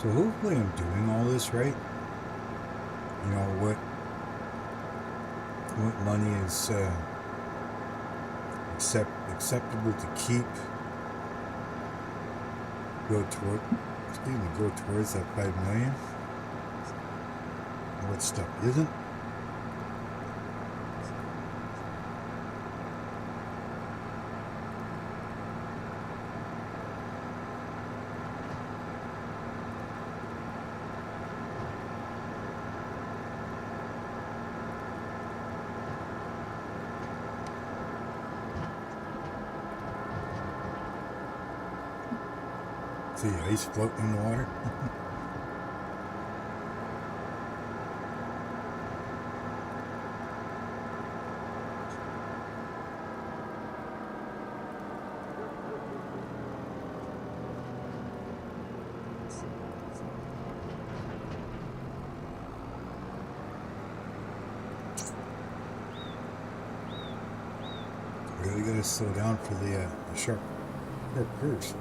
So hopefully I'm doing all this right. You know, what money is acceptable to keep, go towards that 5 million. What stuff isn't. See ice floating in the water. Really gotta slow down for the sharp curves.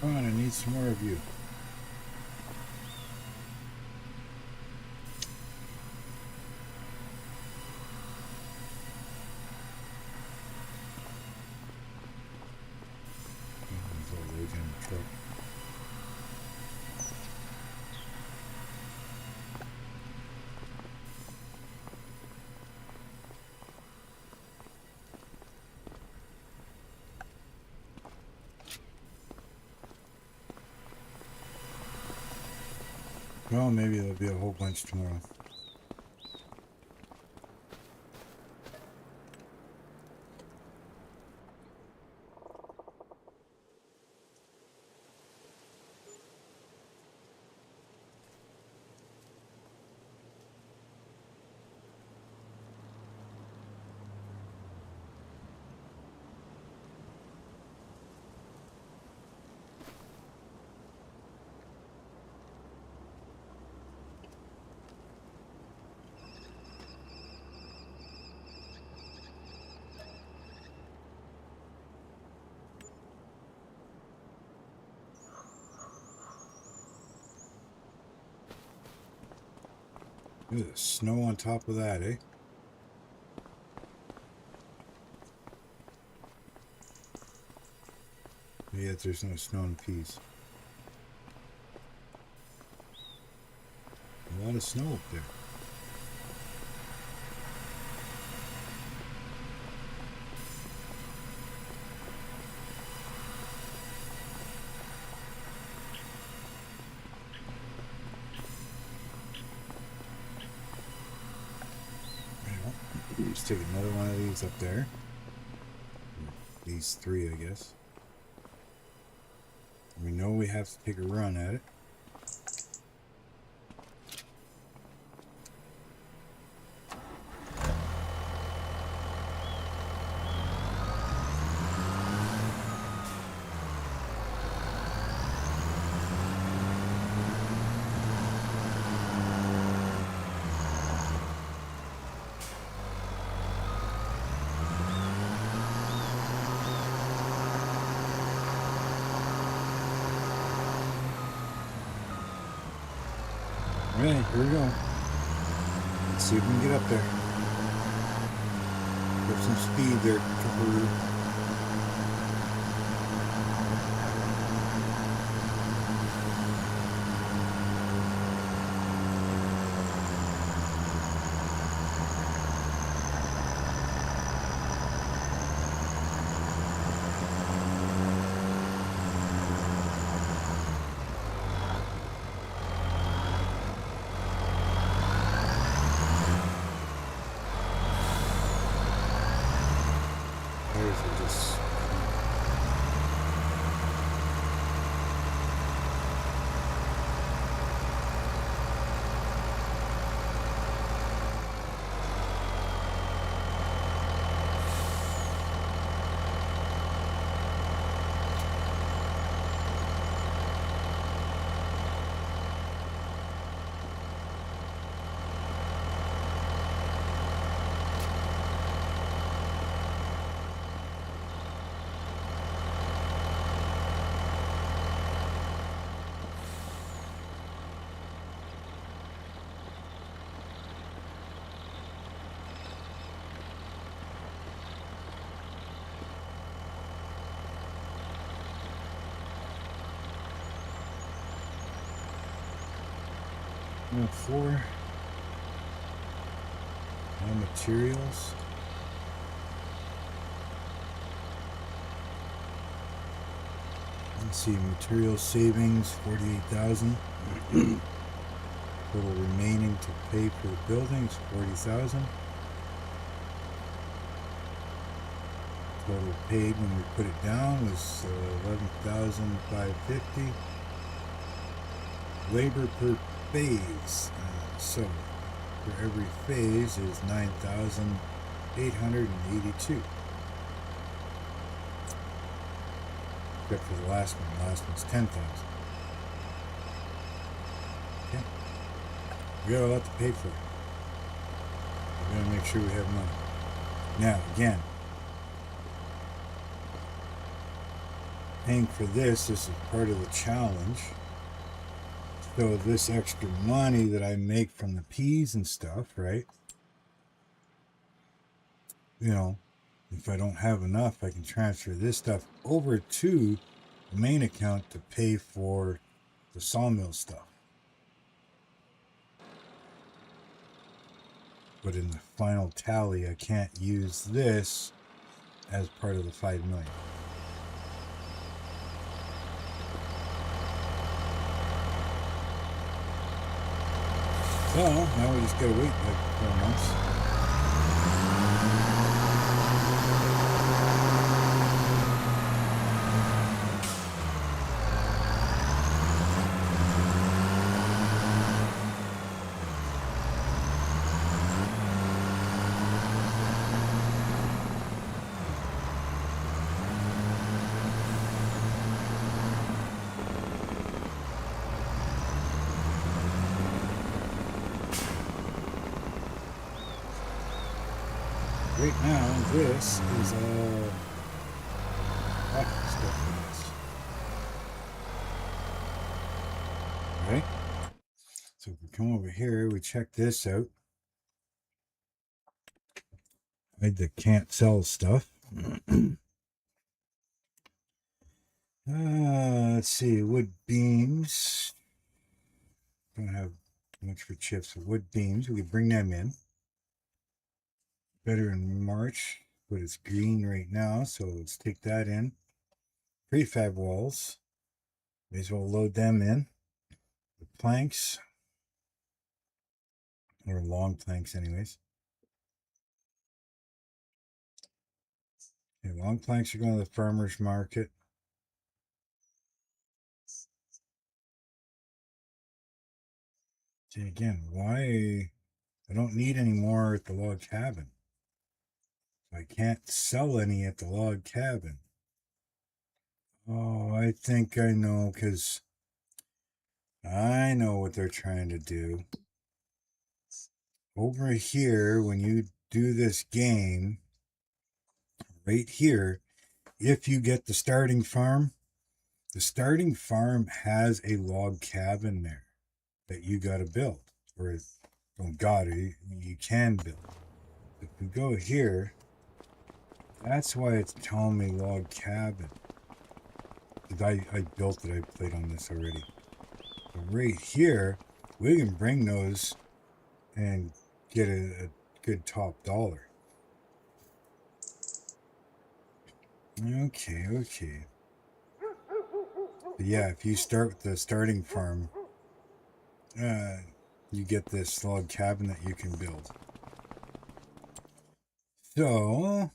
Come on, I need some more of you. Well, maybe there'll be a whole bunch tomorrow. Look at the snow on top of that, eh? Yet there's no snow in the peas. A lot of snow up there. Let's take another one of these up there. These three, I guess. We know we have to take a run at it. Alright, here we go. Let's see if we can get up there. Get some speed there, Trooper. Four. Now materials. Let's see, material savings 48,000. Total remaining to pay for the building is 40,000. Total paid when we put it down was 11,550. Labor per phase. So for every phase is 9,882. Except for the last one. The last one's 10,000. Okay. We got a lot to pay for. We're gonna make sure we have money. Now again, paying for this is part of the challenge. So this extra money that I make from the peas and stuff, right? You know, if I don't have enough, I can transfer this stuff over to the main account to pay for the sawmill stuff. But in the final tally, I can't use this as part of the 5 million. So now we just gotta wait like 4 months. Right now, this is all stuff. Right? So if we come over here, we check this out. Hide the can't sell stuff. Let's see, wood beams. Don't have much for chips, but wood beams. We could bring them in. Better in March, but it's green right now, so let's take that in. Prefab walls. May as well load them in. The planks. Or long planks anyways. Okay, long planks are going to the farmer's market. See again, why I don't need any more at the log cabin. I can't sell any at the log cabin. Oh, I think I know, because I know what they're trying to do. Over here, when you do this game, right here, if you get the starting farm has a log cabin there that you got to build. Or, oh God, you can build. If we go here, that's why it's telling me log cabin. Because I built it, I played on this already. But right here, we can bring those and get a good top dollar. Okay. But yeah, if you start with the starting farm, you get this log cabin that you can build. So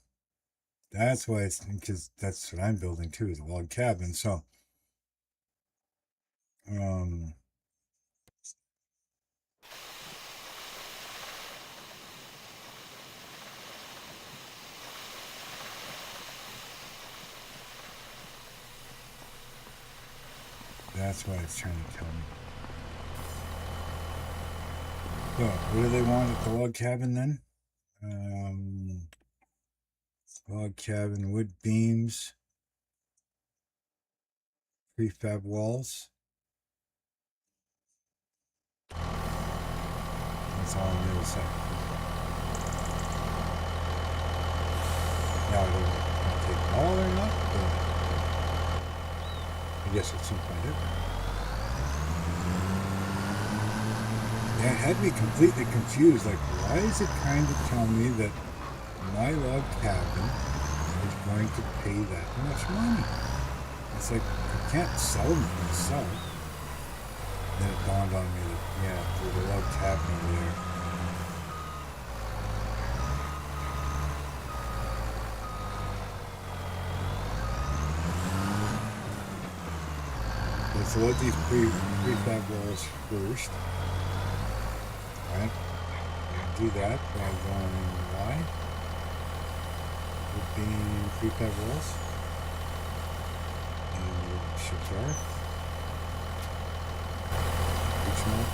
that's why it's, because that's what I'm building too, is a log cabin. So that's what it's trying to tell me. So what do they want at the log cabin then? Log cabin, wood beams, prefab walls. That's all I'm going to say. Now I don't know if I'm going to take all or not, but I guess it's some point different. Yeah, it had me completely confused. Like, why is it trying to tell me that my log cabin is going to pay that much money? It's like, I can't sell them myself. Then it dawned on me that, yeah, there's a log cabin over there. Let's load these prefab walls first. Alright, do that by going Y. Would be prefab walls. And shift R. Each one.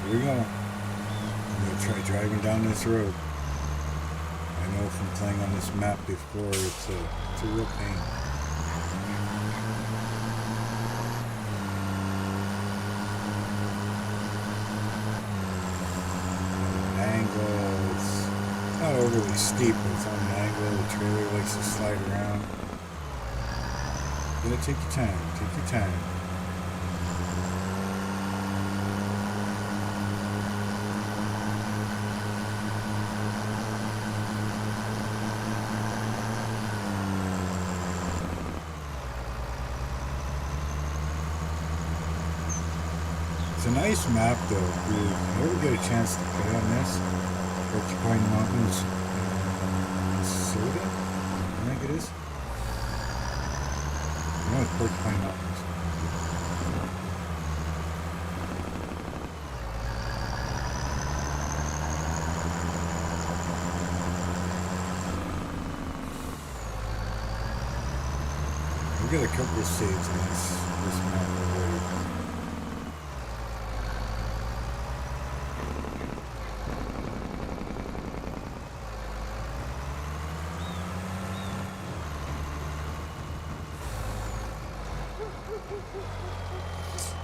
Here we go. I'm going to try driving down this road. I know from playing on this map before, it's a real pain. not overly steep, but it's on an angle. The trailer likes to slide around. You gotta take your time. Take your time. It's a nice map, though. If you ever get a chance to play on this, Porcupine Mountains, Minnesota, I think it is. No, it's Porcupine Mountains. We got a couple of saves in this map already.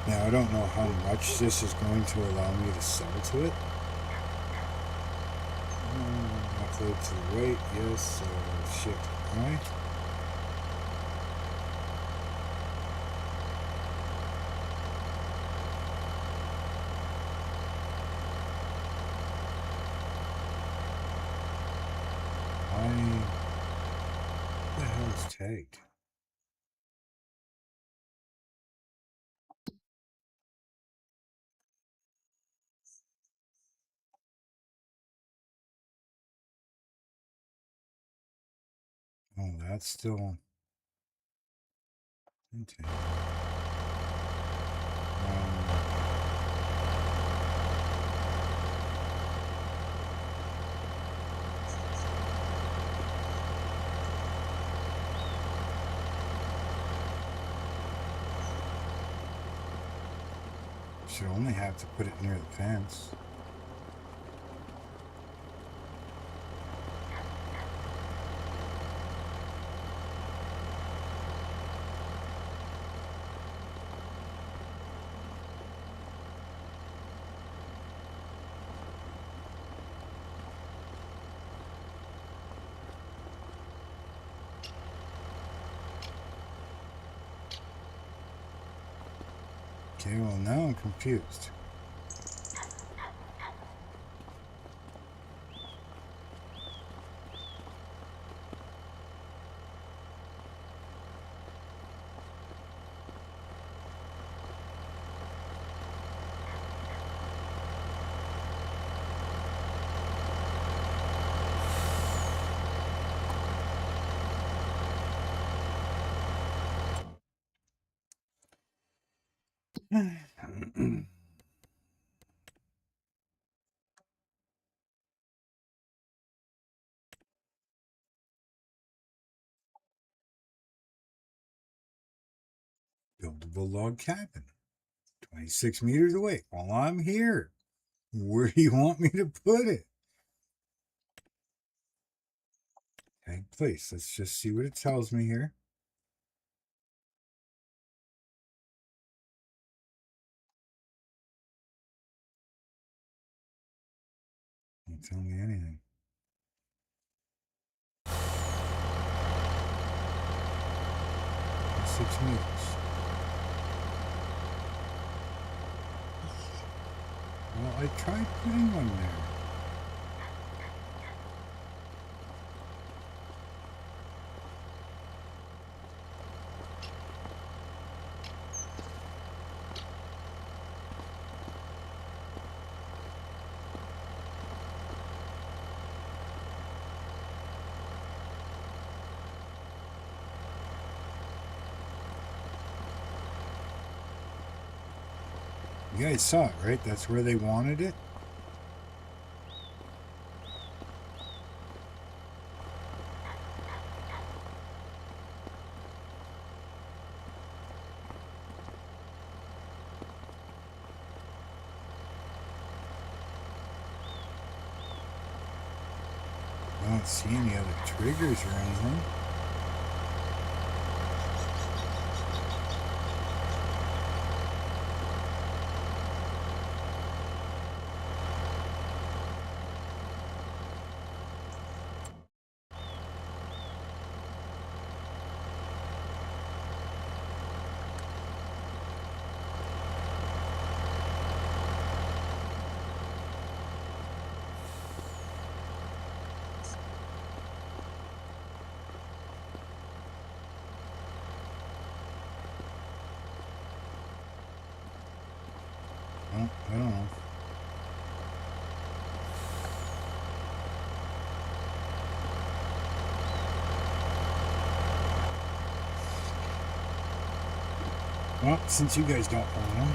Now, I don't know how much this is going to allow me to sell to it. Upload to the right, yes, shift I. What the hell is tagged? Oh, that's still okay. Should only have to put it near the fence. Okay, well now I'm confused. Buildable log cabin, 26 meters away. Well, I'm here. Where do you want me to put it? Okay, place. Let's just see what it tells me here. Don't tell me anything. 6 meters. Well, I tried putting one there. You guys saw it, right? That's where they wanted it. I don't see any other triggers or anything. Well, since you guys don't want them.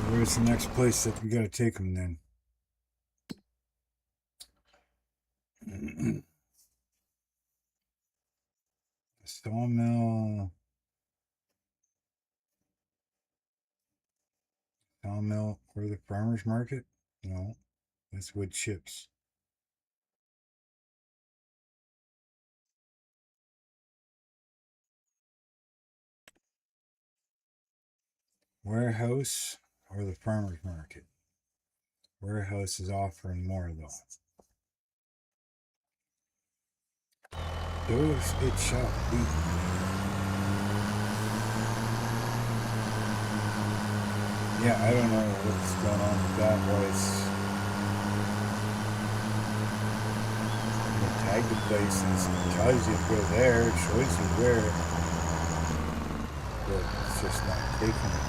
Where's the next place that we gotta take them then? Sawmill. Sawmill or the farmer's market? No, that's wood chips. Warehouse or the farmer's market? Warehouse is offering more though. Those it shall be. Yeah, I don't know what's going on with that. Why it's tag the places, it tells you to go there, it shows you where, but it's just not taking it.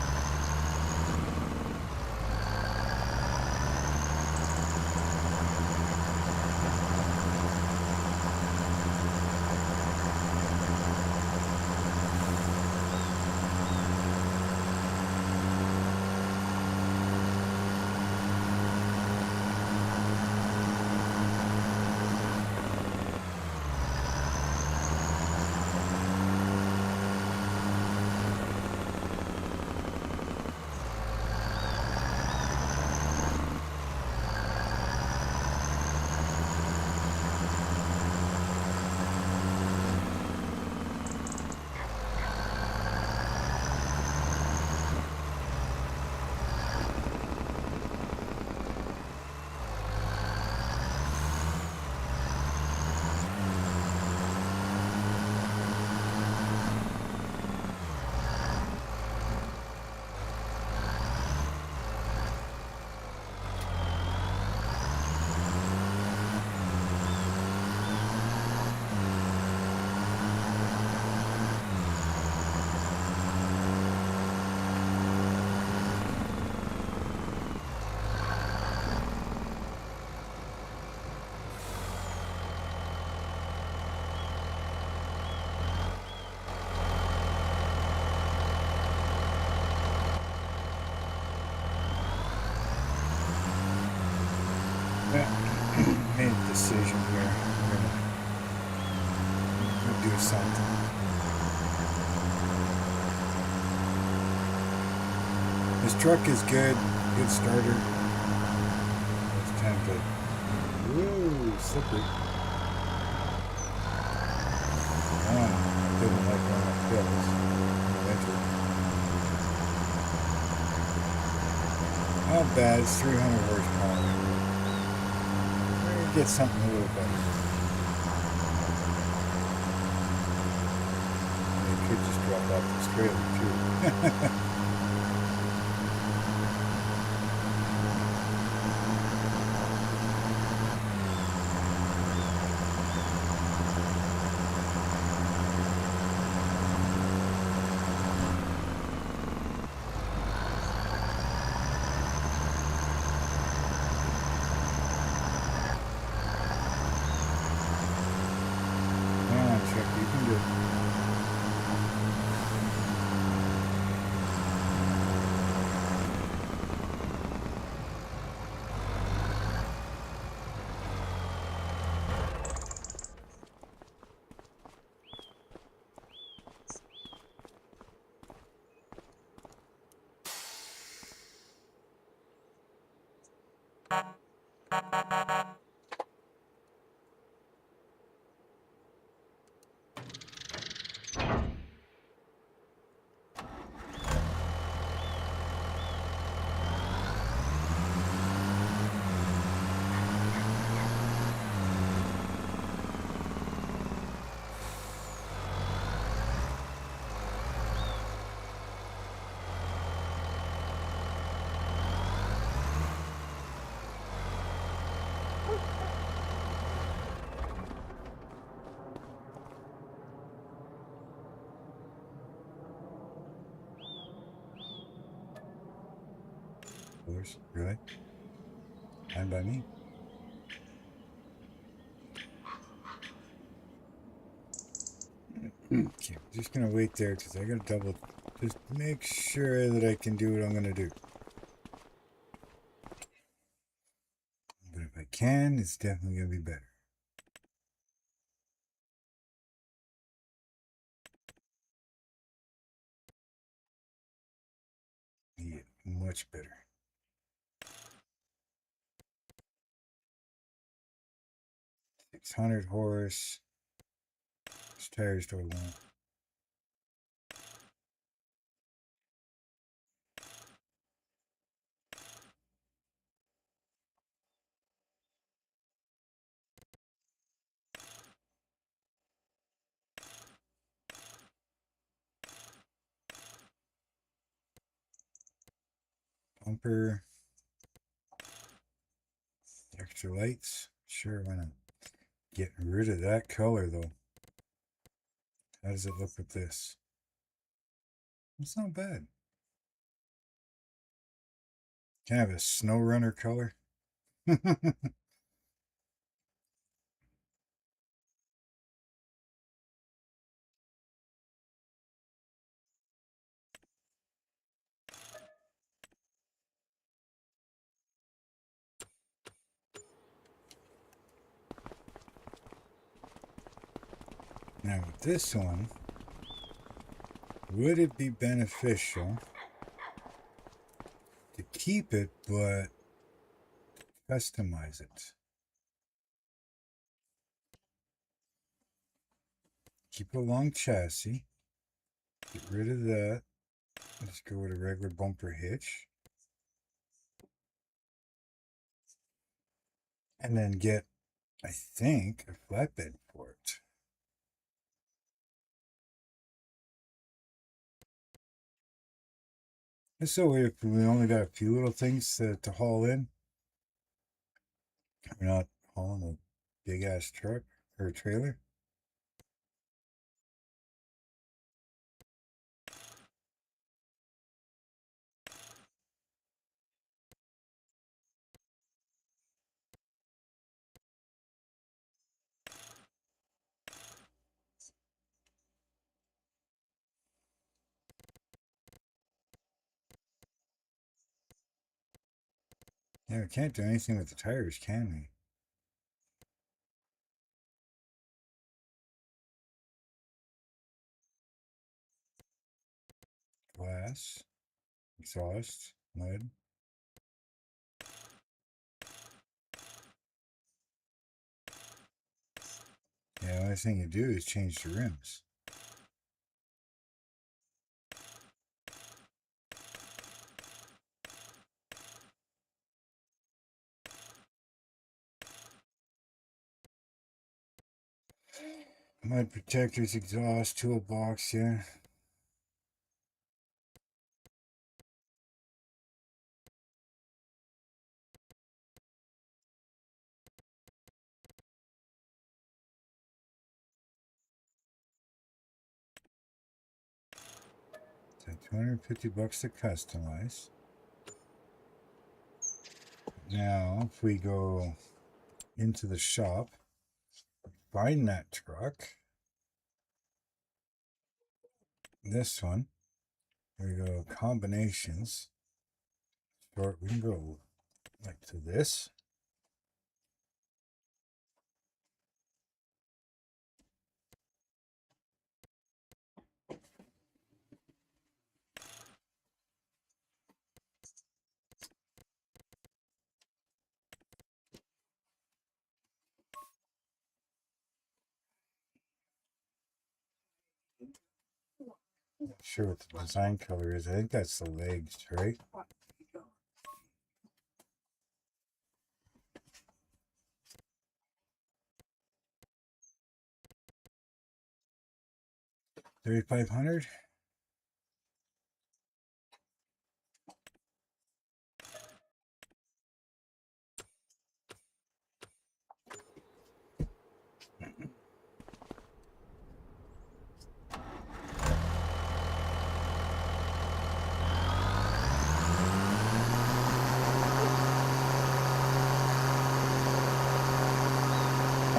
Made a decision here. We're gonna do something. This truck is good starter. It's kind of like, woo, slippery. I didn't like going up hills in the winter. Not bad, it's 300 horsepower. Get something a little better. They could just drop off this trailer too. $600. Really? Fine by me. Okay, I'm just gonna wait there because I gotta just make sure that I can do what I'm gonna do. But if I can, it's definitely gonna be better. Yeah, much better. 600 horse. Which tires do I want? Bumper. Extra lights. Sure, why not? Getting rid of that color though. How does it look with this? It's not bad. Kind of a snow runner color. Now with this one, would it be beneficial to keep it but customize it? Keep a long chassis, get rid of that, let's go with a regular bumper hitch, and then get, I think, a flatbed for it. This way, if we only got a few little things to haul in, we're not hauling a big ass truck or a trailer. Yeah, we can't do anything with the tires, can we? Glass, exhaust, mud. Yeah, the only thing you do is change the rims. Mud protectors, exhaust, toolbox, yeah. So $250 to customize. Now, if we go into the shop, find that truck, this one, we go combinations, short, we can go like to this. Not sure what the design color is. I think that's the legs, right? $3,500.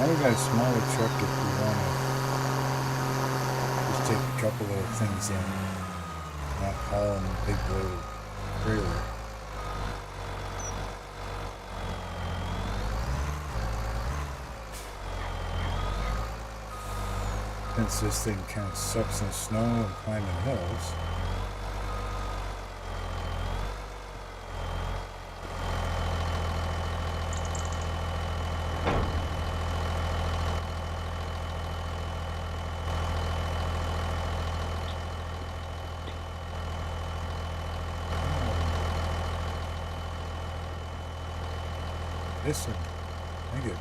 we got a smaller truck if we want to just take a couple of things in, not haul in a big load trailer. Since this thing kind of sucks in snow and climbing hills. This one, I get it.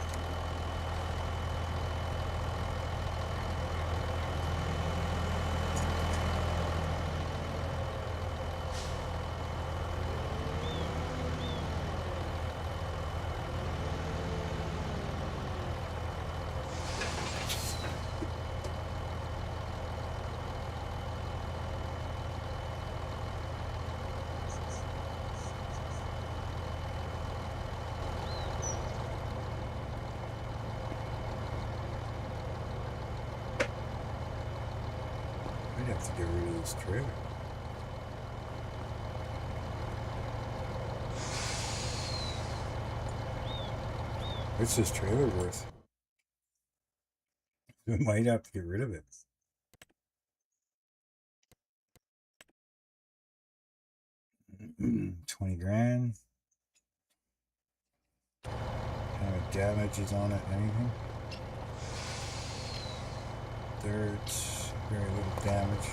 I'd have to get rid of this trailer. What's this trailer worth? We might have to get rid of it. $20 grand. Kind of damages on it, anything? Dirt, very little damage.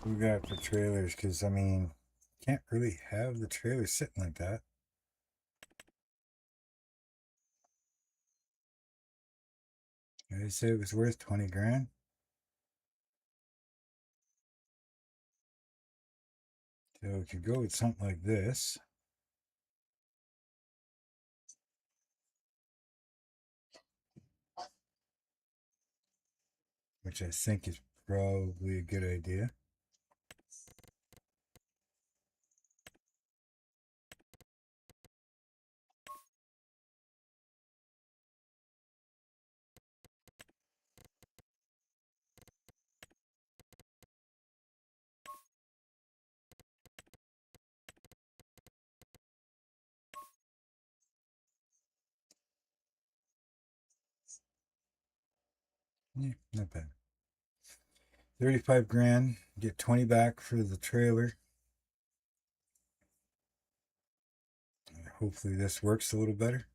We got for trailers, because I mean, can't really have the trailer sitting like that. Did I say it was worth 20 grand? So we could go with something like this. Which I think is probably a good idea. Yeah, not bad. 35 grand, get 20 back for the trailer. Hopefully this works a little better.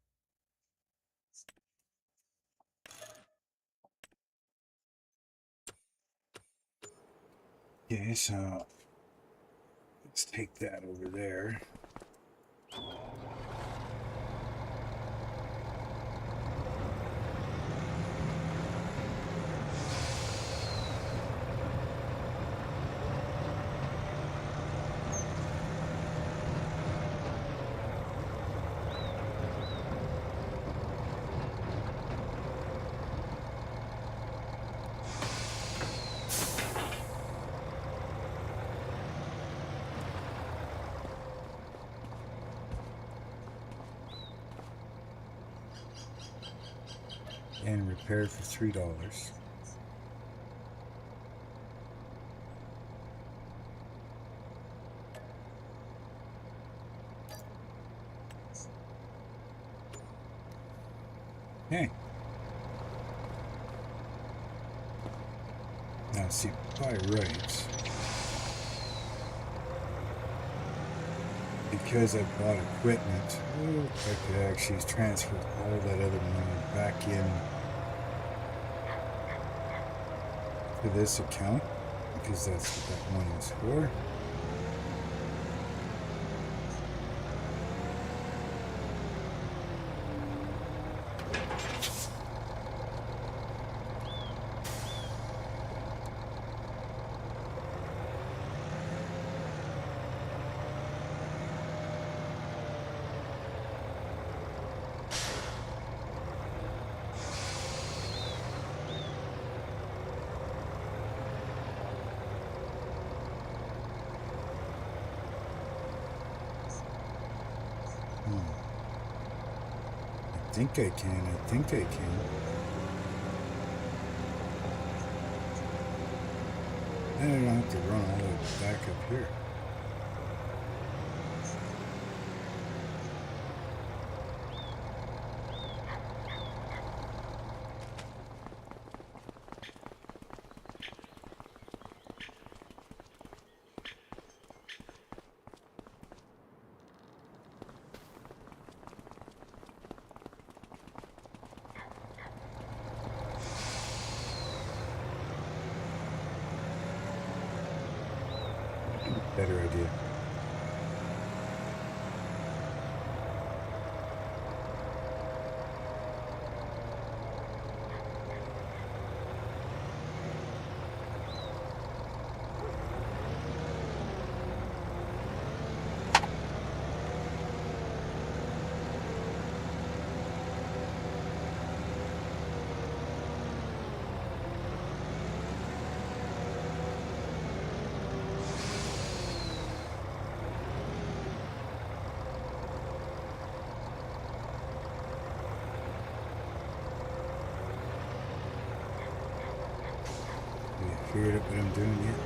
Okay, so let's take that over there. And repaired for $3. Okay. Now see, by rights, because I bought equipment, I could actually transfer all that other money back in to this account, because that's what that money is for. I think I can. I think I can. And I don't have to run all the way back up here. Better idea. Figured out what I'm doing yet.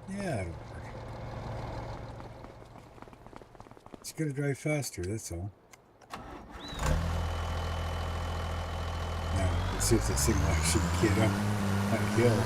Yeah, it'll work. It's gonna drive faster, that's all. Now, let's see if this thing will actually get up that hill.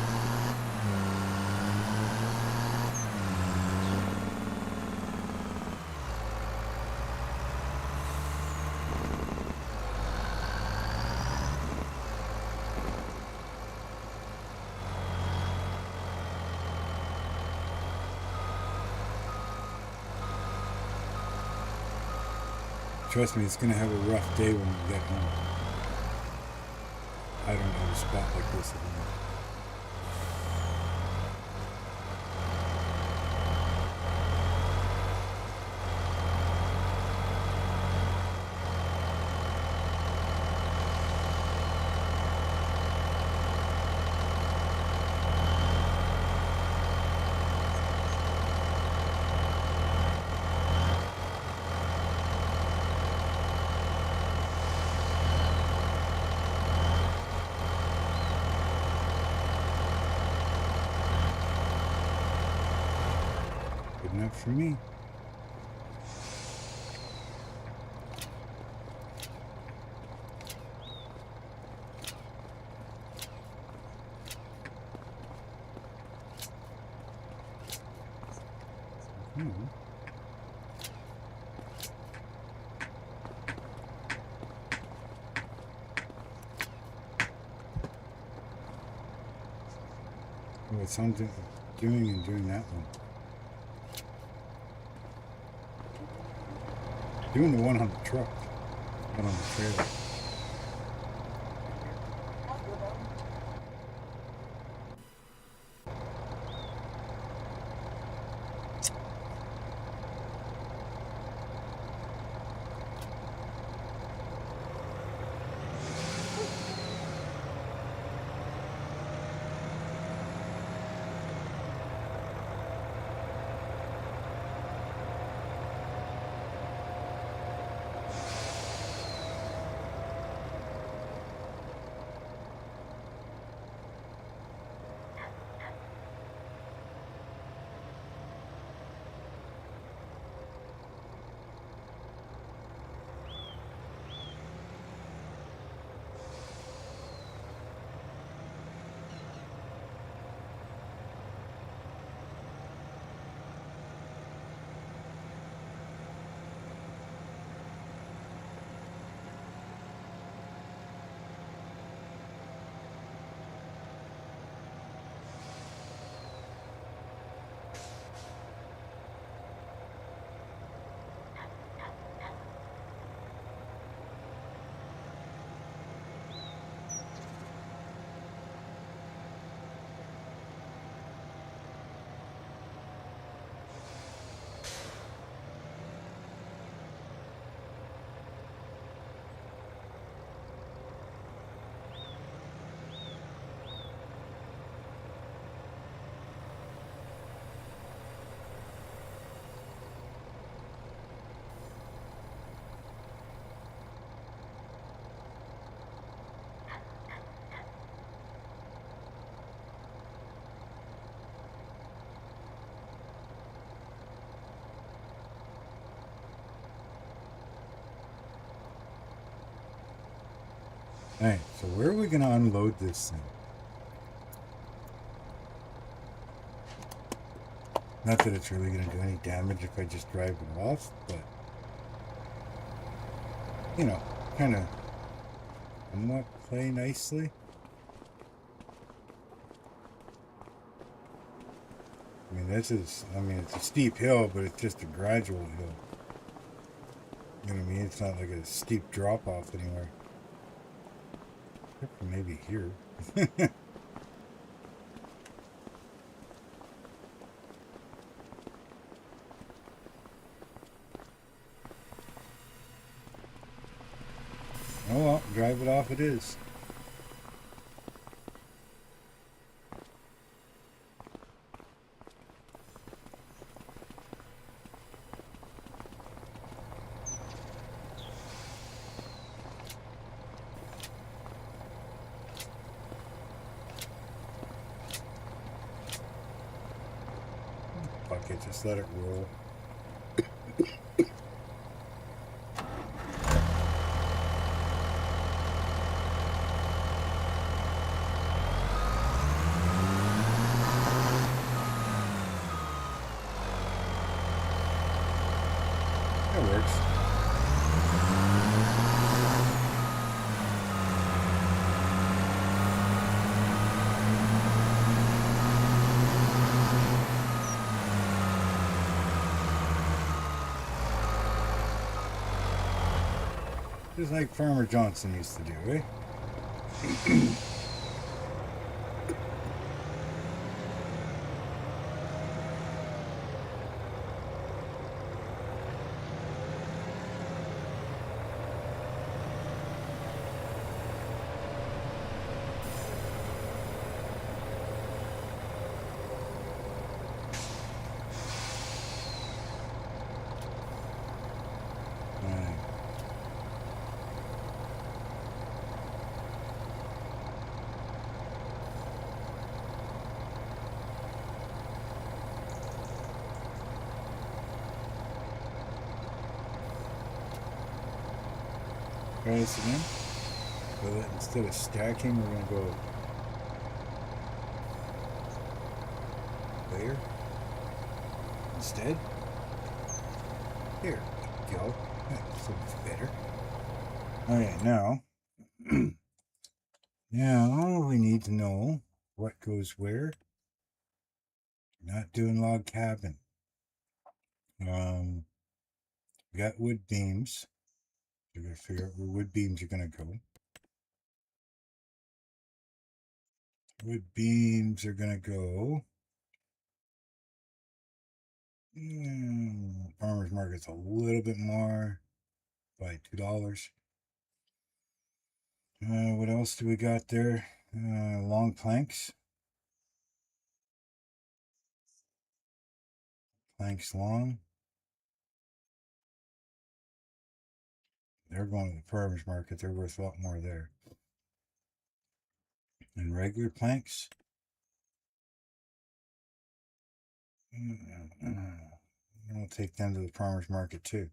Trust me, it's going to have a rough day when we get home. I don't know a spot like this anymore. Good enough for me. Well, it's on doing that one. Doing the one on the truck, one on the trailer. Alright, so where are we going to unload this thing? Not that it's really going to do any damage if I just drive it off, but, you know, kind of somewhat play nicely. I mean, it's a steep hill, but it's just a gradual hill. You know what I mean? It's not like a steep drop off anywhere. Except for maybe here. Oh well, drive it off it is. Fuck it, just let it roll. That works. Just like Farmer Johnson used to do, eh? Try this again. So that instead of stacking, we're going to go layer instead. Here we go. That's so much better. Alright, now, now we need to know what goes where. Not doing log cabin. We got wood beams. We're going to figure out where wood beams are going to go. Wood beams are going to go. Farmer's market's a little bit more, by $2. What else do we got there? Long planks. Planks long. They're going to the farmer's market. They're worth a lot more there. And regular planks. I'll take them to the farmer's market too.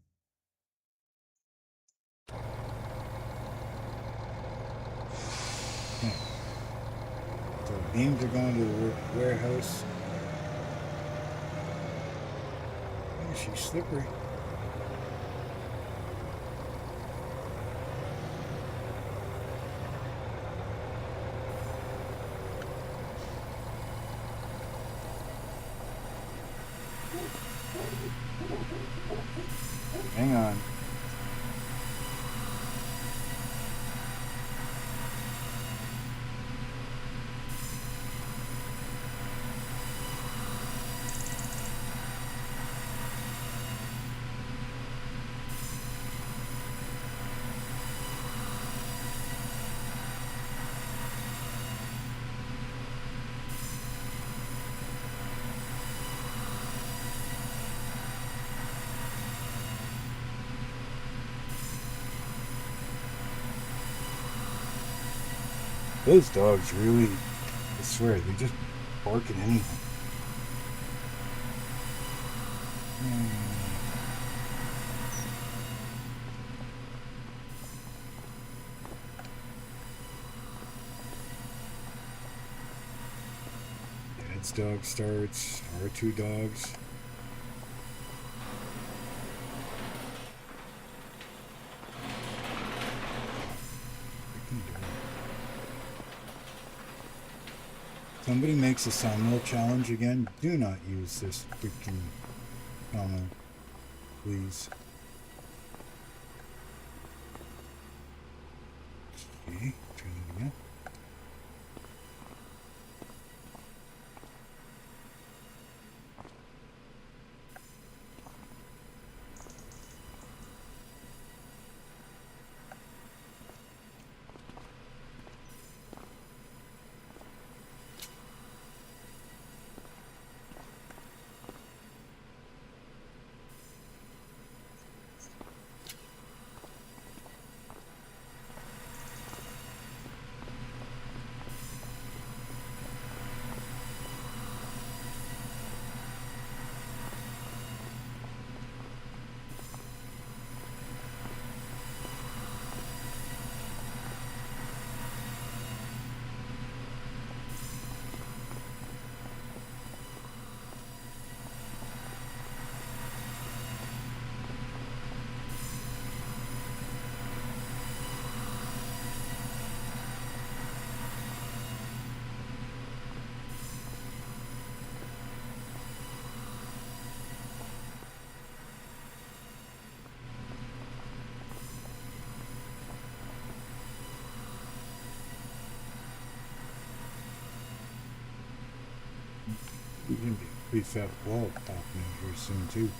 Okay. So beams are going to the warehouse. Oh, she's slippery. Hang on. Those dogs really, I swear, they just bark at anything. Let's dog starts. R2 dogs. Somebody makes a sawmill challenge again. Do not use this freaking sawmill, please. Okay, try that again. There's gonna be a pretty fat wall popping out here soon too.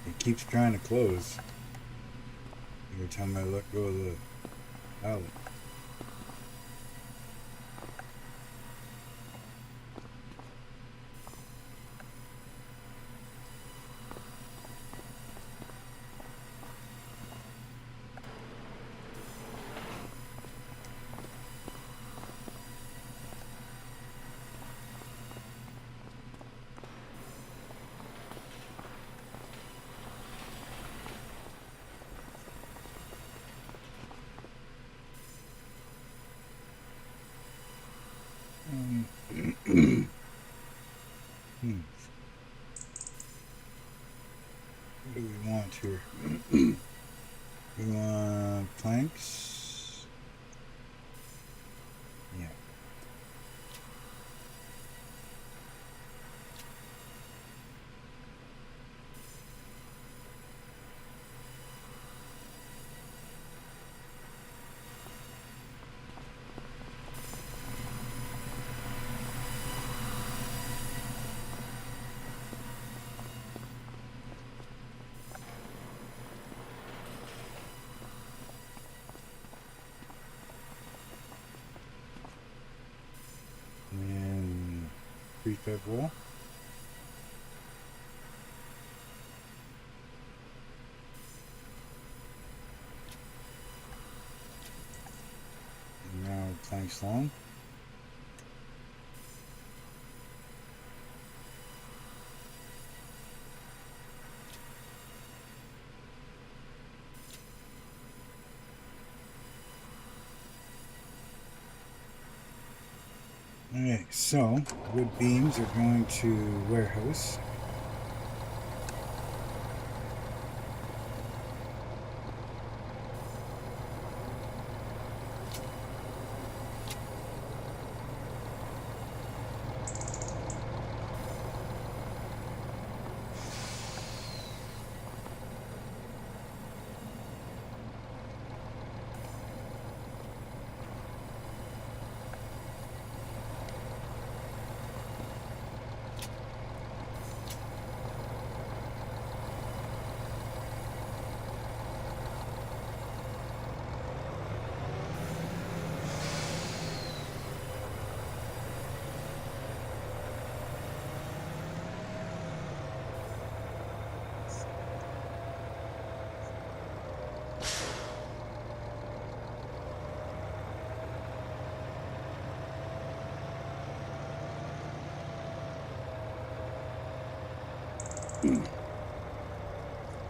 It keeps trying to close every time I let go of the pallet. What do we want here? We want planks. Yeah. And prefab wall. And now planks long. Okay, so wood beams are going to warehouse.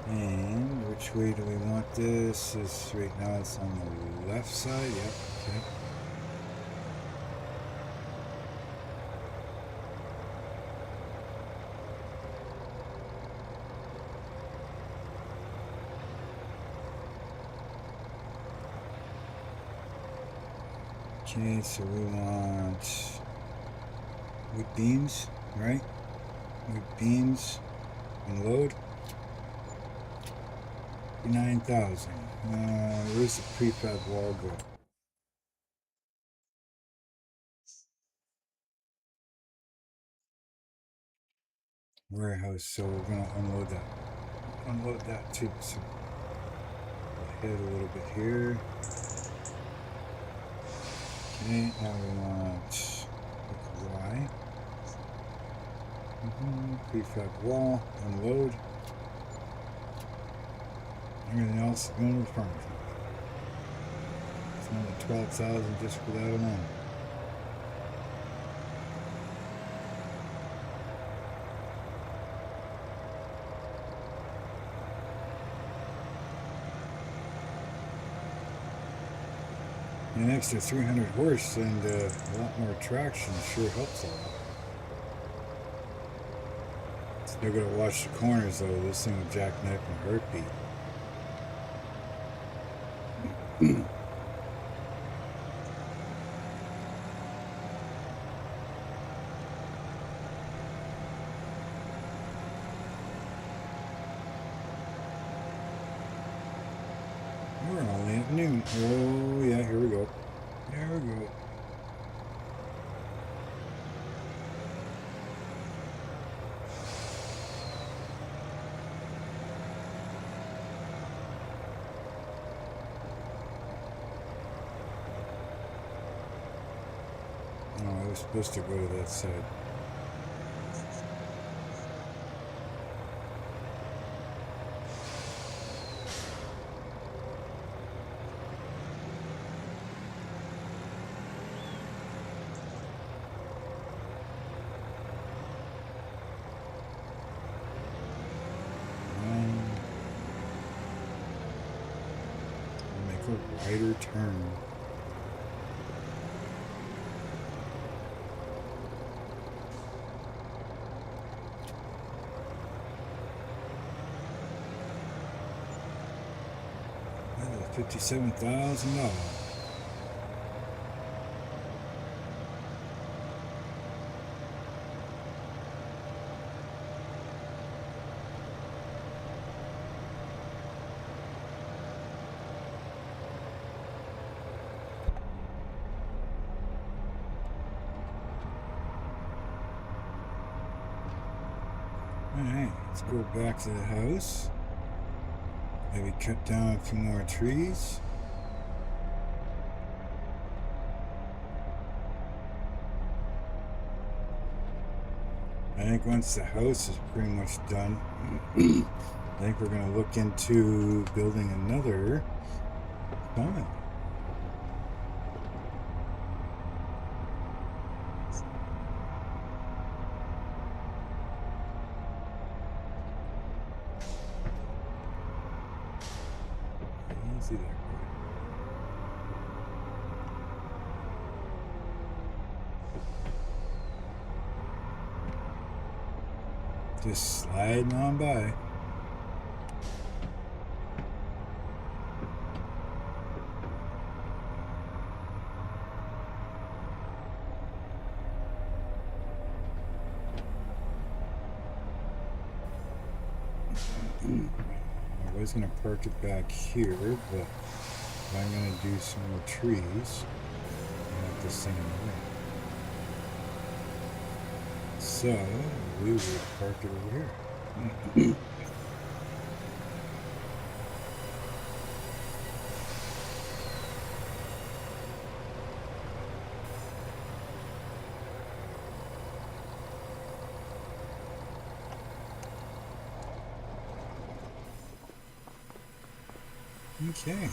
And which way do we want this? Is right now it's on the left side. Yep. Okay. Okay, so we want wood beams, right? Wood beams and load. 9,000. Where's the prefab wall go? Warehouse, so we're gonna unload that. Unload that too. So we'll head a little bit here. Okay, now we want Y. Prefab wall, unload. Everything else is going to the farm. It's only 12,000 just for that alone. An extra 300 horse and a lot more traction sure helps a lot. Still gotta watch the corners though. This thing will jackknife and heartbeat. We're only at noon. Oh yeah, here we go. There we go. Oh, I was supposed to go to that side. Wider turn. $57,000. Alright, let's go back to the house. Maybe cut down a few more trees. I think once the house is pretty much done, I think we're going to look into building another sawmill. See there. Just sliding on by. I was going to park it back here, but I'm going to do some more trees. Not the same way. So we will park it over here. Okay.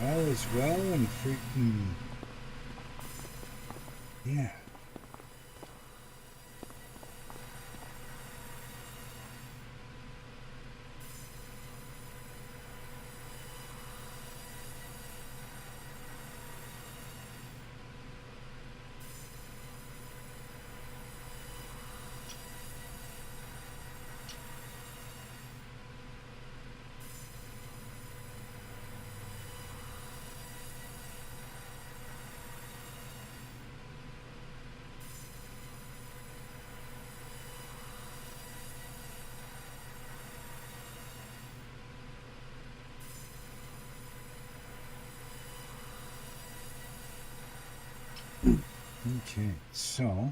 All is well and freaking... Yeah. Okay, so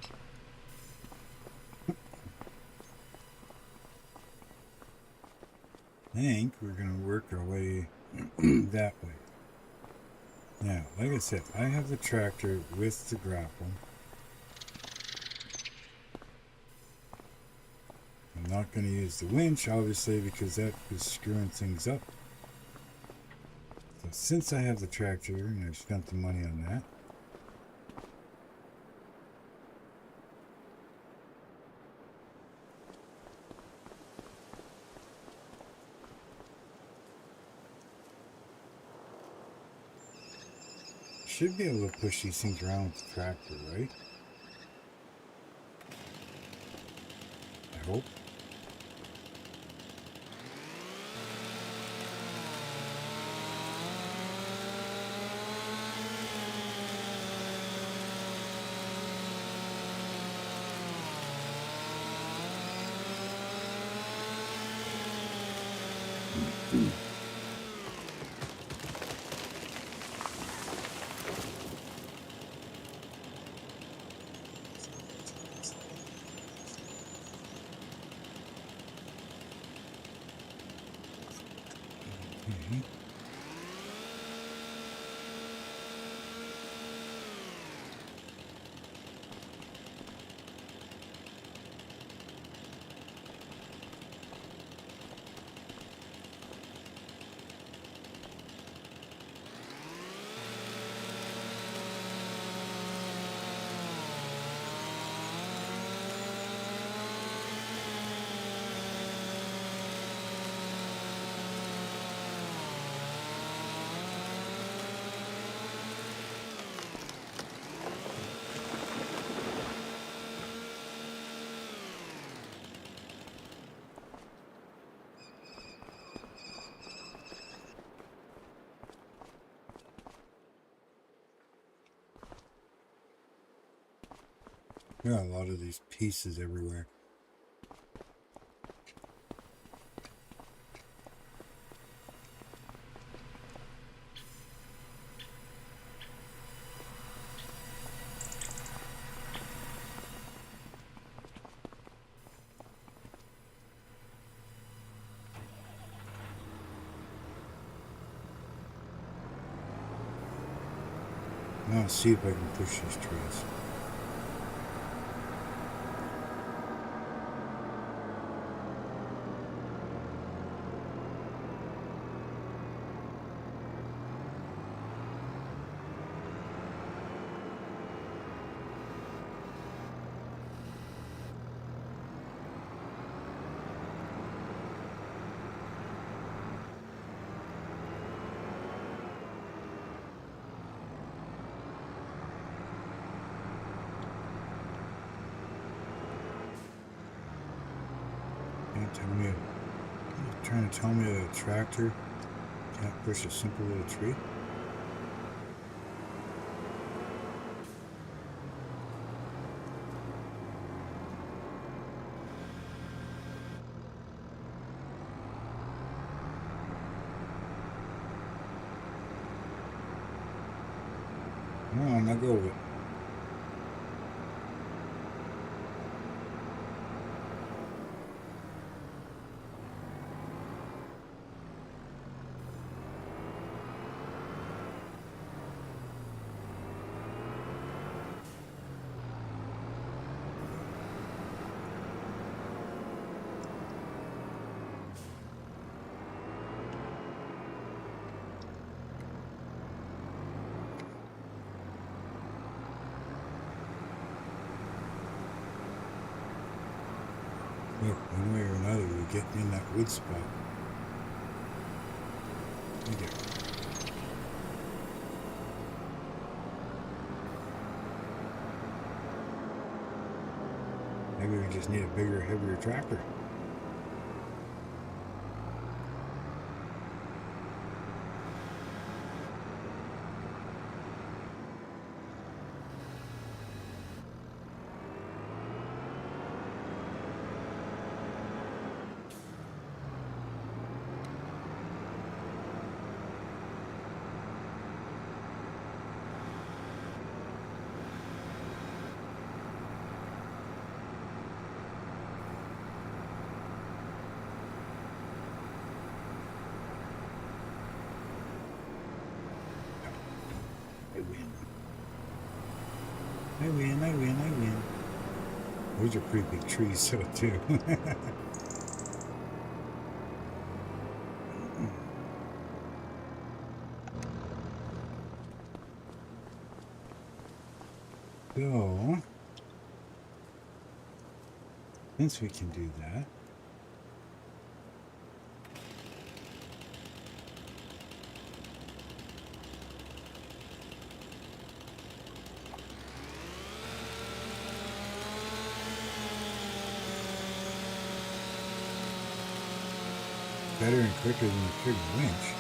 I think we're going to work our way that way. Now, like I said, I have the tractor with the grapple. I'm not going to use the winch, obviously, because that is screwing things up. So since I have the tractor, and I've spent the money on that, should be able to push these things around with the tractor, right? I hope. Okay. Got a lot of these pieces everywhere. Now let's see if I can push these trees. Trying to tell me that a tractor can't push a simple little tree? Come on, let go of it. Look, one way or another, we get in that wood spot. Look at it. Maybe we just need a bigger, heavier tractor. win. I win, I win, I win. Those are pretty big trees, so too. So, since we can do that, better and quicker than the friggin' winch.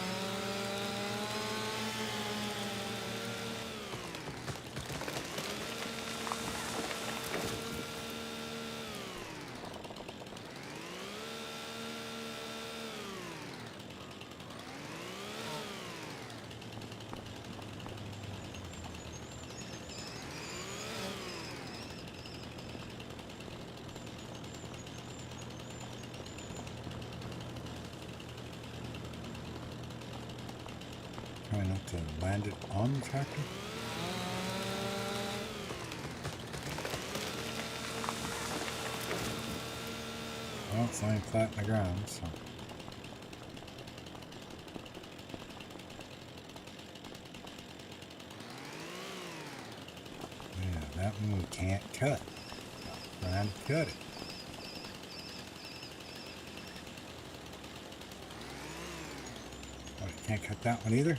Try not to land it on the tractor. Well, it's lying flat in the ground, so. Yeah, that one we can't cut. Trying to cut it. Oh, you can't cut that one either?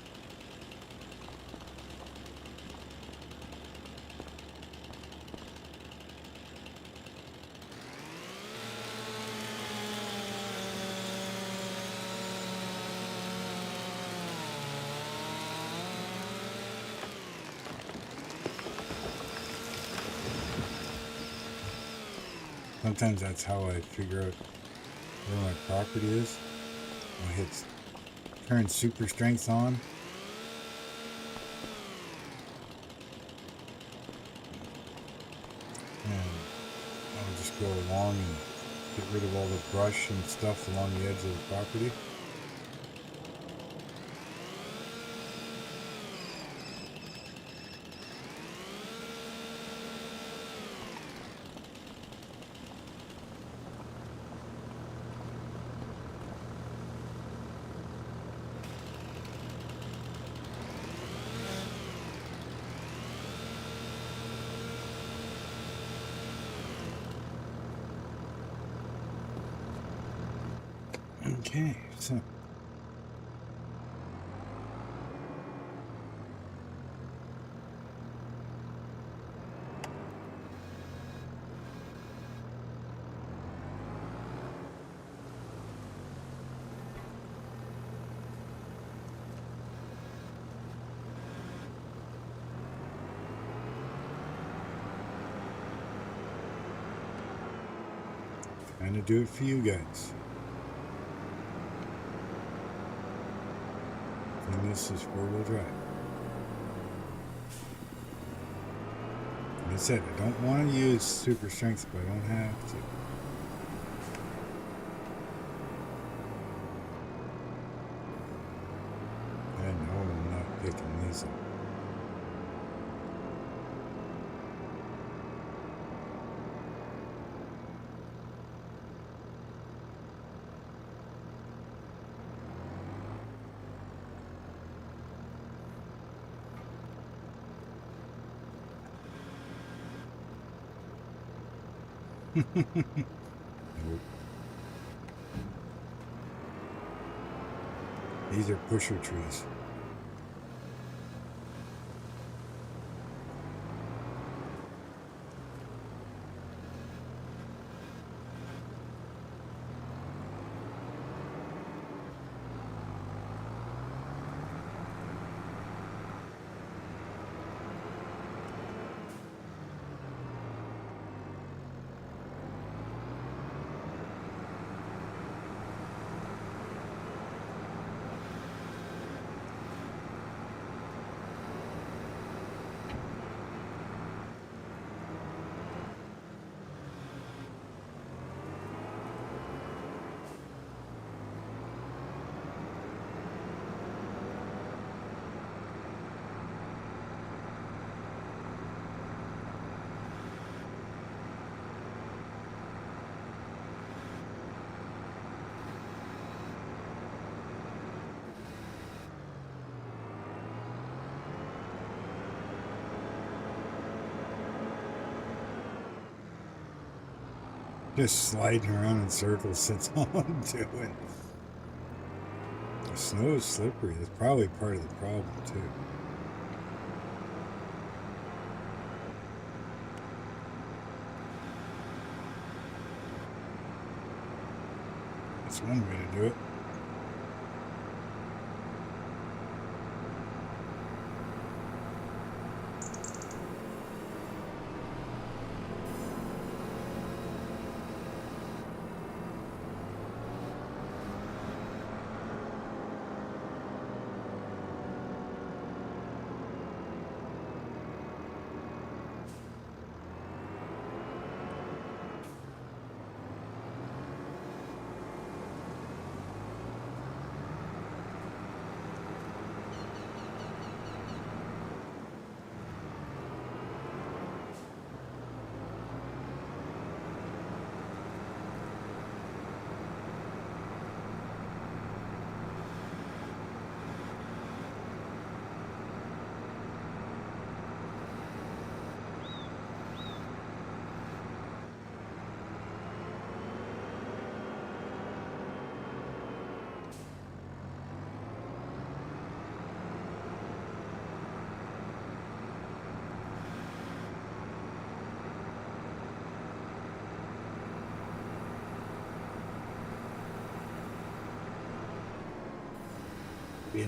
Sometimes that's how I figure out where my property is. I hit turn super strength on. And I'll just go along and get rid of all the brush and stuff along the edge of the property. Okay, so trying to do it for you guys. And this is four-wheel drive. Like I said, I don't want to use super strength, but I don't have to. I know I'm not picking these up. Nope. These are pusher trees. Just sliding around in circles, that's all I'm doing. The snow is slippery. That's probably part of the problem, too. That's one way to do it.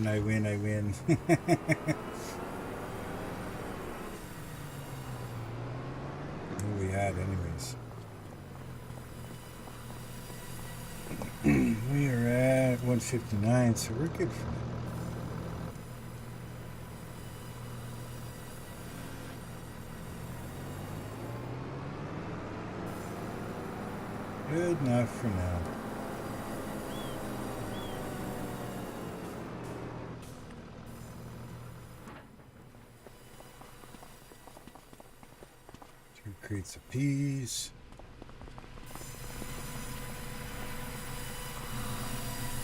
I win. Where we at, anyways? We are at 159, so we're good for now. Good enough for now. Crates of peas.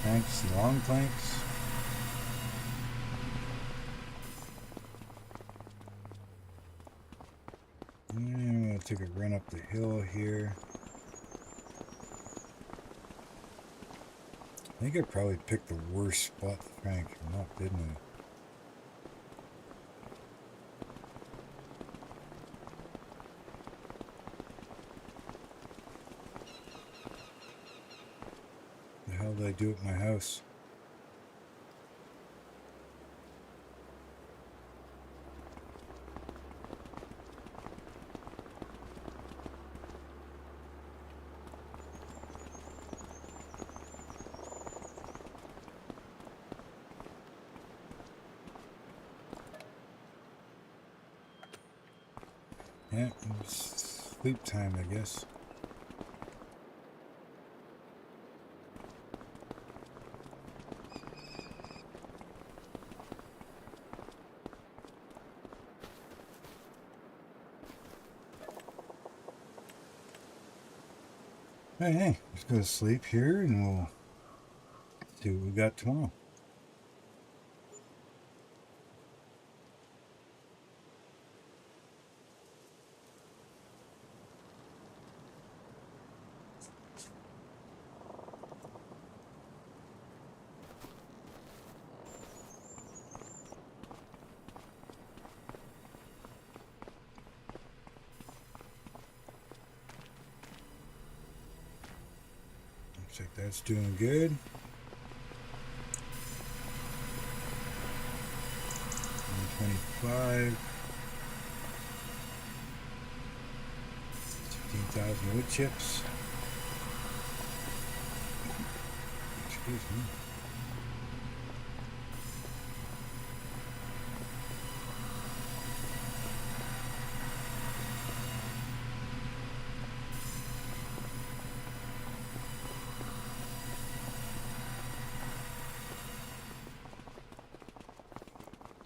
Planks and long planks. And we'll take a run up the hill here. I think I probably picked the worst spot to try and come up, didn't I? How did I do at my house? Yeah, it's sleep time, I guess. Hey, let's go to sleep here and we'll see what we got tomorrow. Looks like that's doing good. 125. 16,000 wood chips. Excuse me.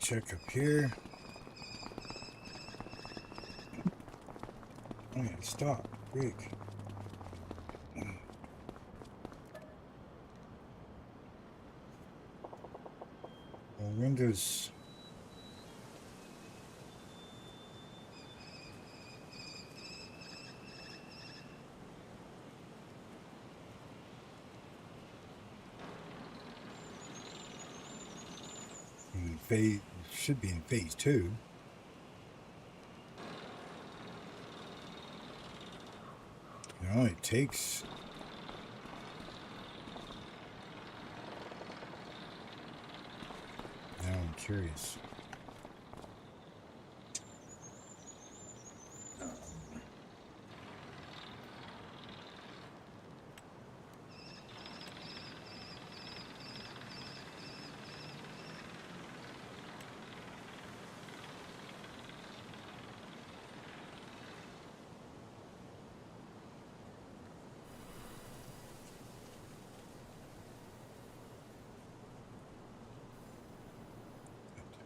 Check up here. Oh yeah, stop. Break. Well, Windows. phase should be in phase 2. It only takes now I'm curious.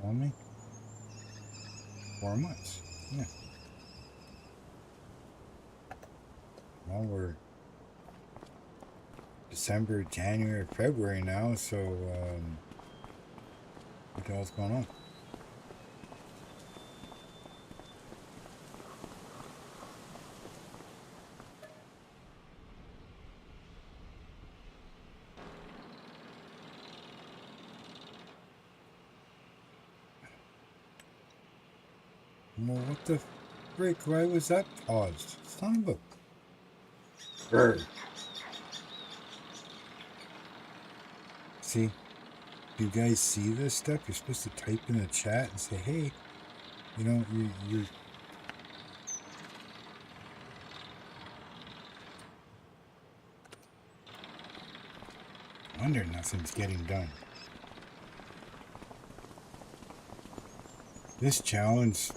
Tell me. 4 months. Yeah. Well, we're December, January, February now, so what the hell's going on? Well, what the frick? Why was that paused? Son of a bird. See? Do you guys see this stuff? You're supposed to type in the chat and say, hey, you know, you're wonder nothing's getting done. This challenge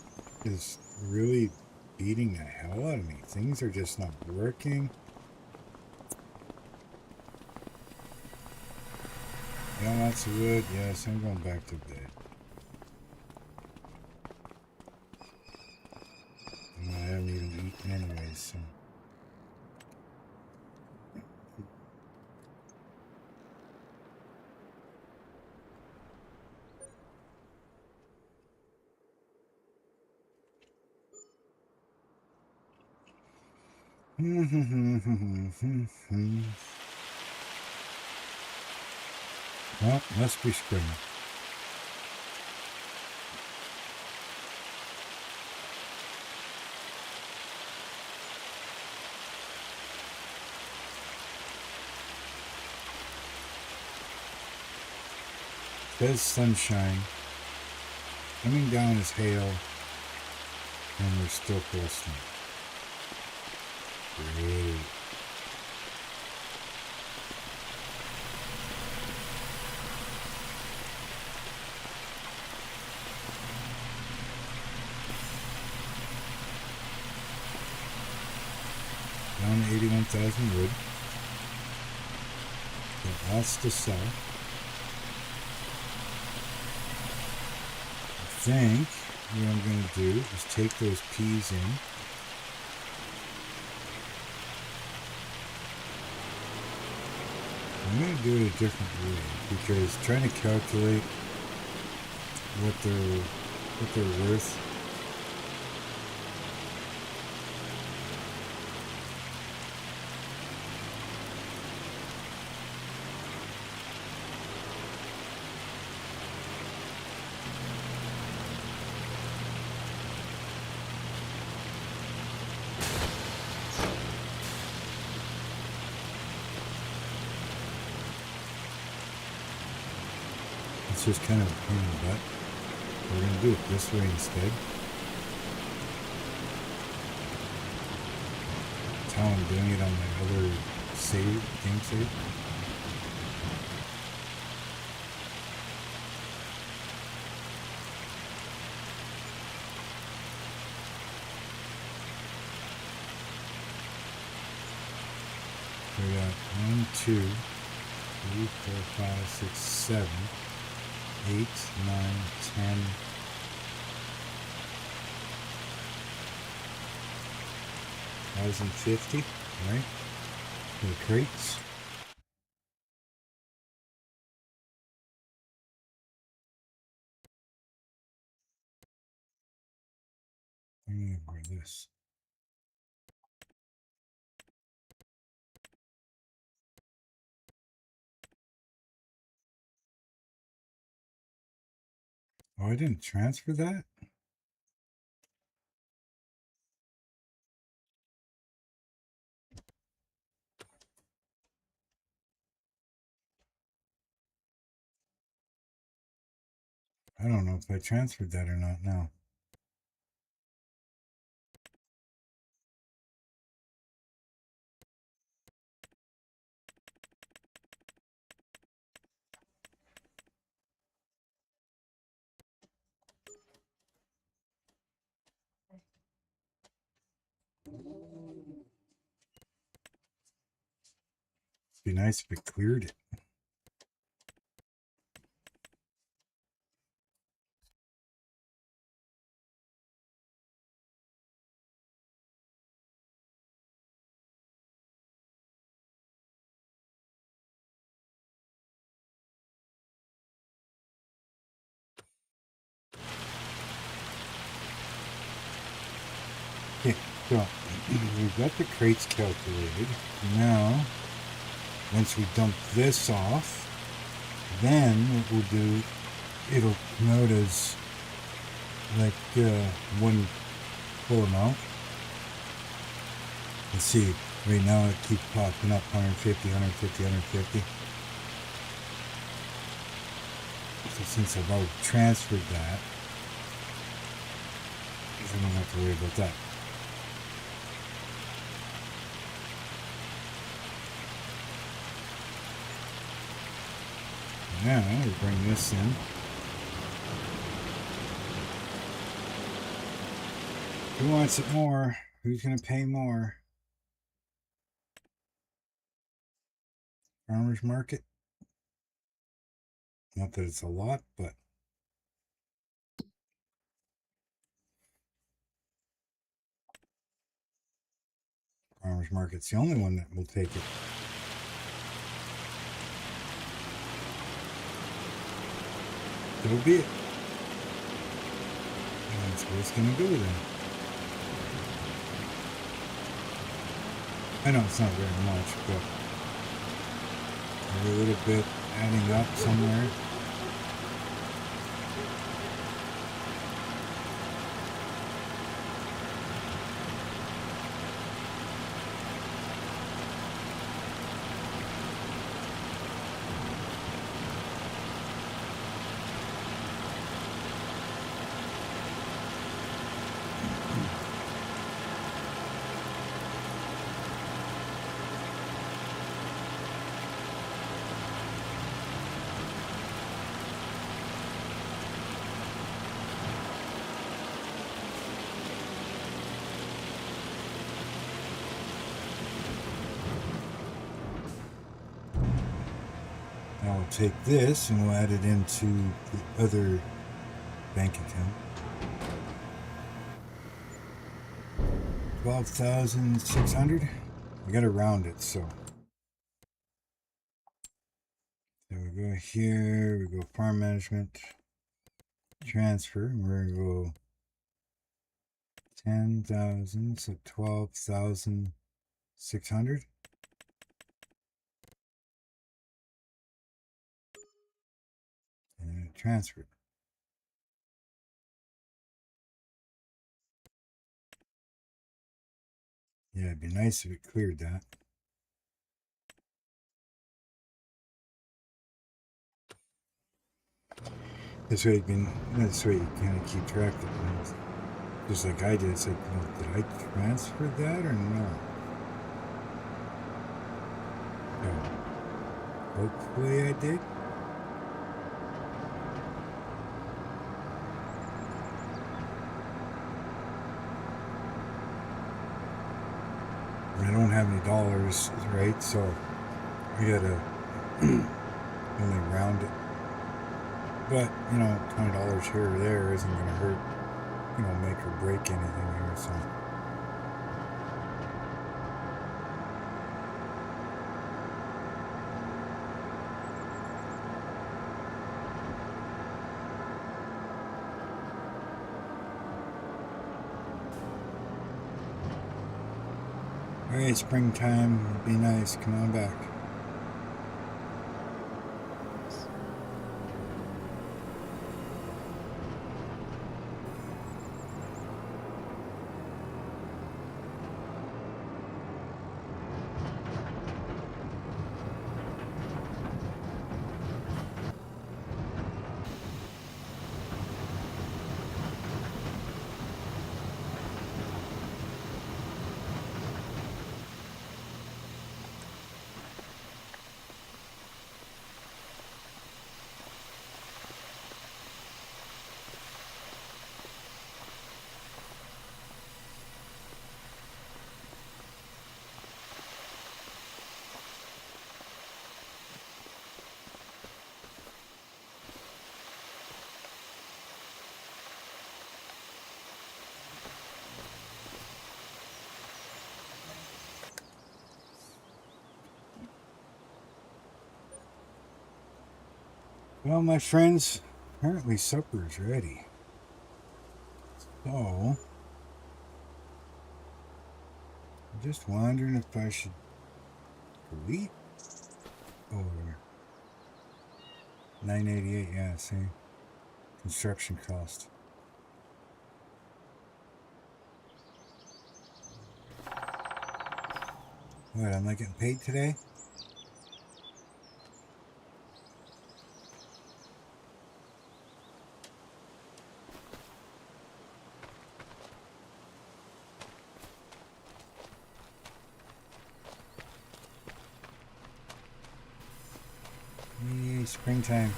is really beating the hell out of me. Things are just not working. Yeah, lots of wood. Yes, I'm going back to bed. And I haven't even eaten anyway, so. Well, must be spring. Says sunshine. Coming down is hail. And we're still posting. Great. Down to 81,000 wood. Got lots to sell. I think what I'm going to do is take those peas in. I'm going to do it a different way because trying to calculate what they're worth. It's just kind of a pain in the butt. We're going to do it this way instead. That's how I'm doing it on my other game save. We got 1, 2, 3, 4, 5, 6, 7, 8, 9, 10. $1,050, right? For the crates. Let me grab this. Oh, I didn't transfer that? I don't know if I transferred that or not now. Be nice if it cleared it. Okay, so we've got the crates calculated. Now, once we dump this off, then what we'll do, it'll come out as like one full amount. Let's see, right now it keeps popping up 150, 150, 150. So since I've already transferred that, I don't have to worry about that. Now we bring this in. Who wants it more? Who's going to pay more? Farmers market? Not that it's a lot, but farmers market's the only one that will take it. That'll be it. And that's where it's going to go then. I know it's not very much, but every little bit adding up somewhere. Now we'll take this and we'll add it into the other bank account. 12,600. We gotta round it, so we go here, we go farm management, transfer, and we're gonna go 10,000, so 12,600. And transfer it. Yeah, it'd be nice if it cleared that. This way you can kind of keep track of things. Just like I did. It's like, well, did I transfer that or not? Oh, hopefully I did. I don't have any dollars, right? So I gotta only round it. But, you know, $20 here or there isn't gonna hurt, you know, make or break anything here, so. Alright, springtime, be nice, come on back. Well, my friends, apparently supper's ready. So, I'm just wondering if I should go eat or $9.88. Yeah, see, construction cost. What? I'm not getting paid today? Yay, springtime.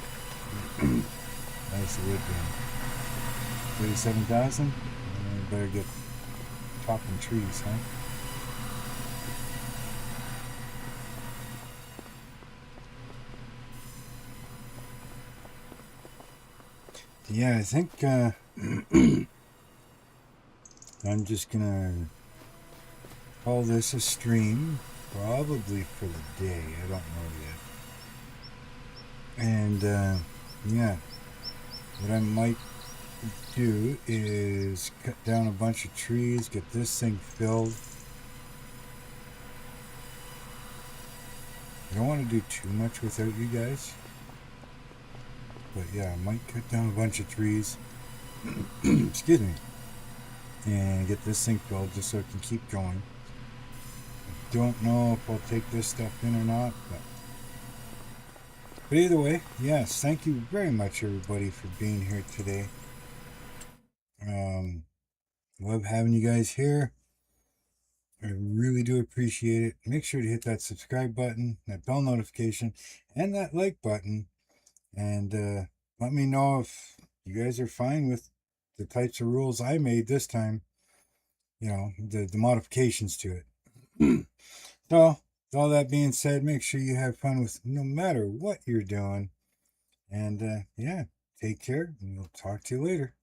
Nice weekend. 37,000? Better get chopping trees, huh? Yeah, I think I'm just gonna call this a stream, probably for the day. I don't know yet. And yeah, what I might do is cut down a bunch of trees, get this thing filled. I don't want to do too much without you guys. But yeah, I might cut down a bunch of trees. Excuse me. And get this thing filled just so it can keep going. I don't know if I'll take this stuff in or not, but either way, yes, thank you very much everybody for being here today. Love having you guys here. I really do appreciate it. Make sure to hit that subscribe button, that bell notification, and that like button. And let me know if you guys are fine with the types of rules I made this time. You know, the modifications to it. So, with all that being said, make sure you have fun with no matter what you're doing. And yeah, take care, and we'll talk to you later.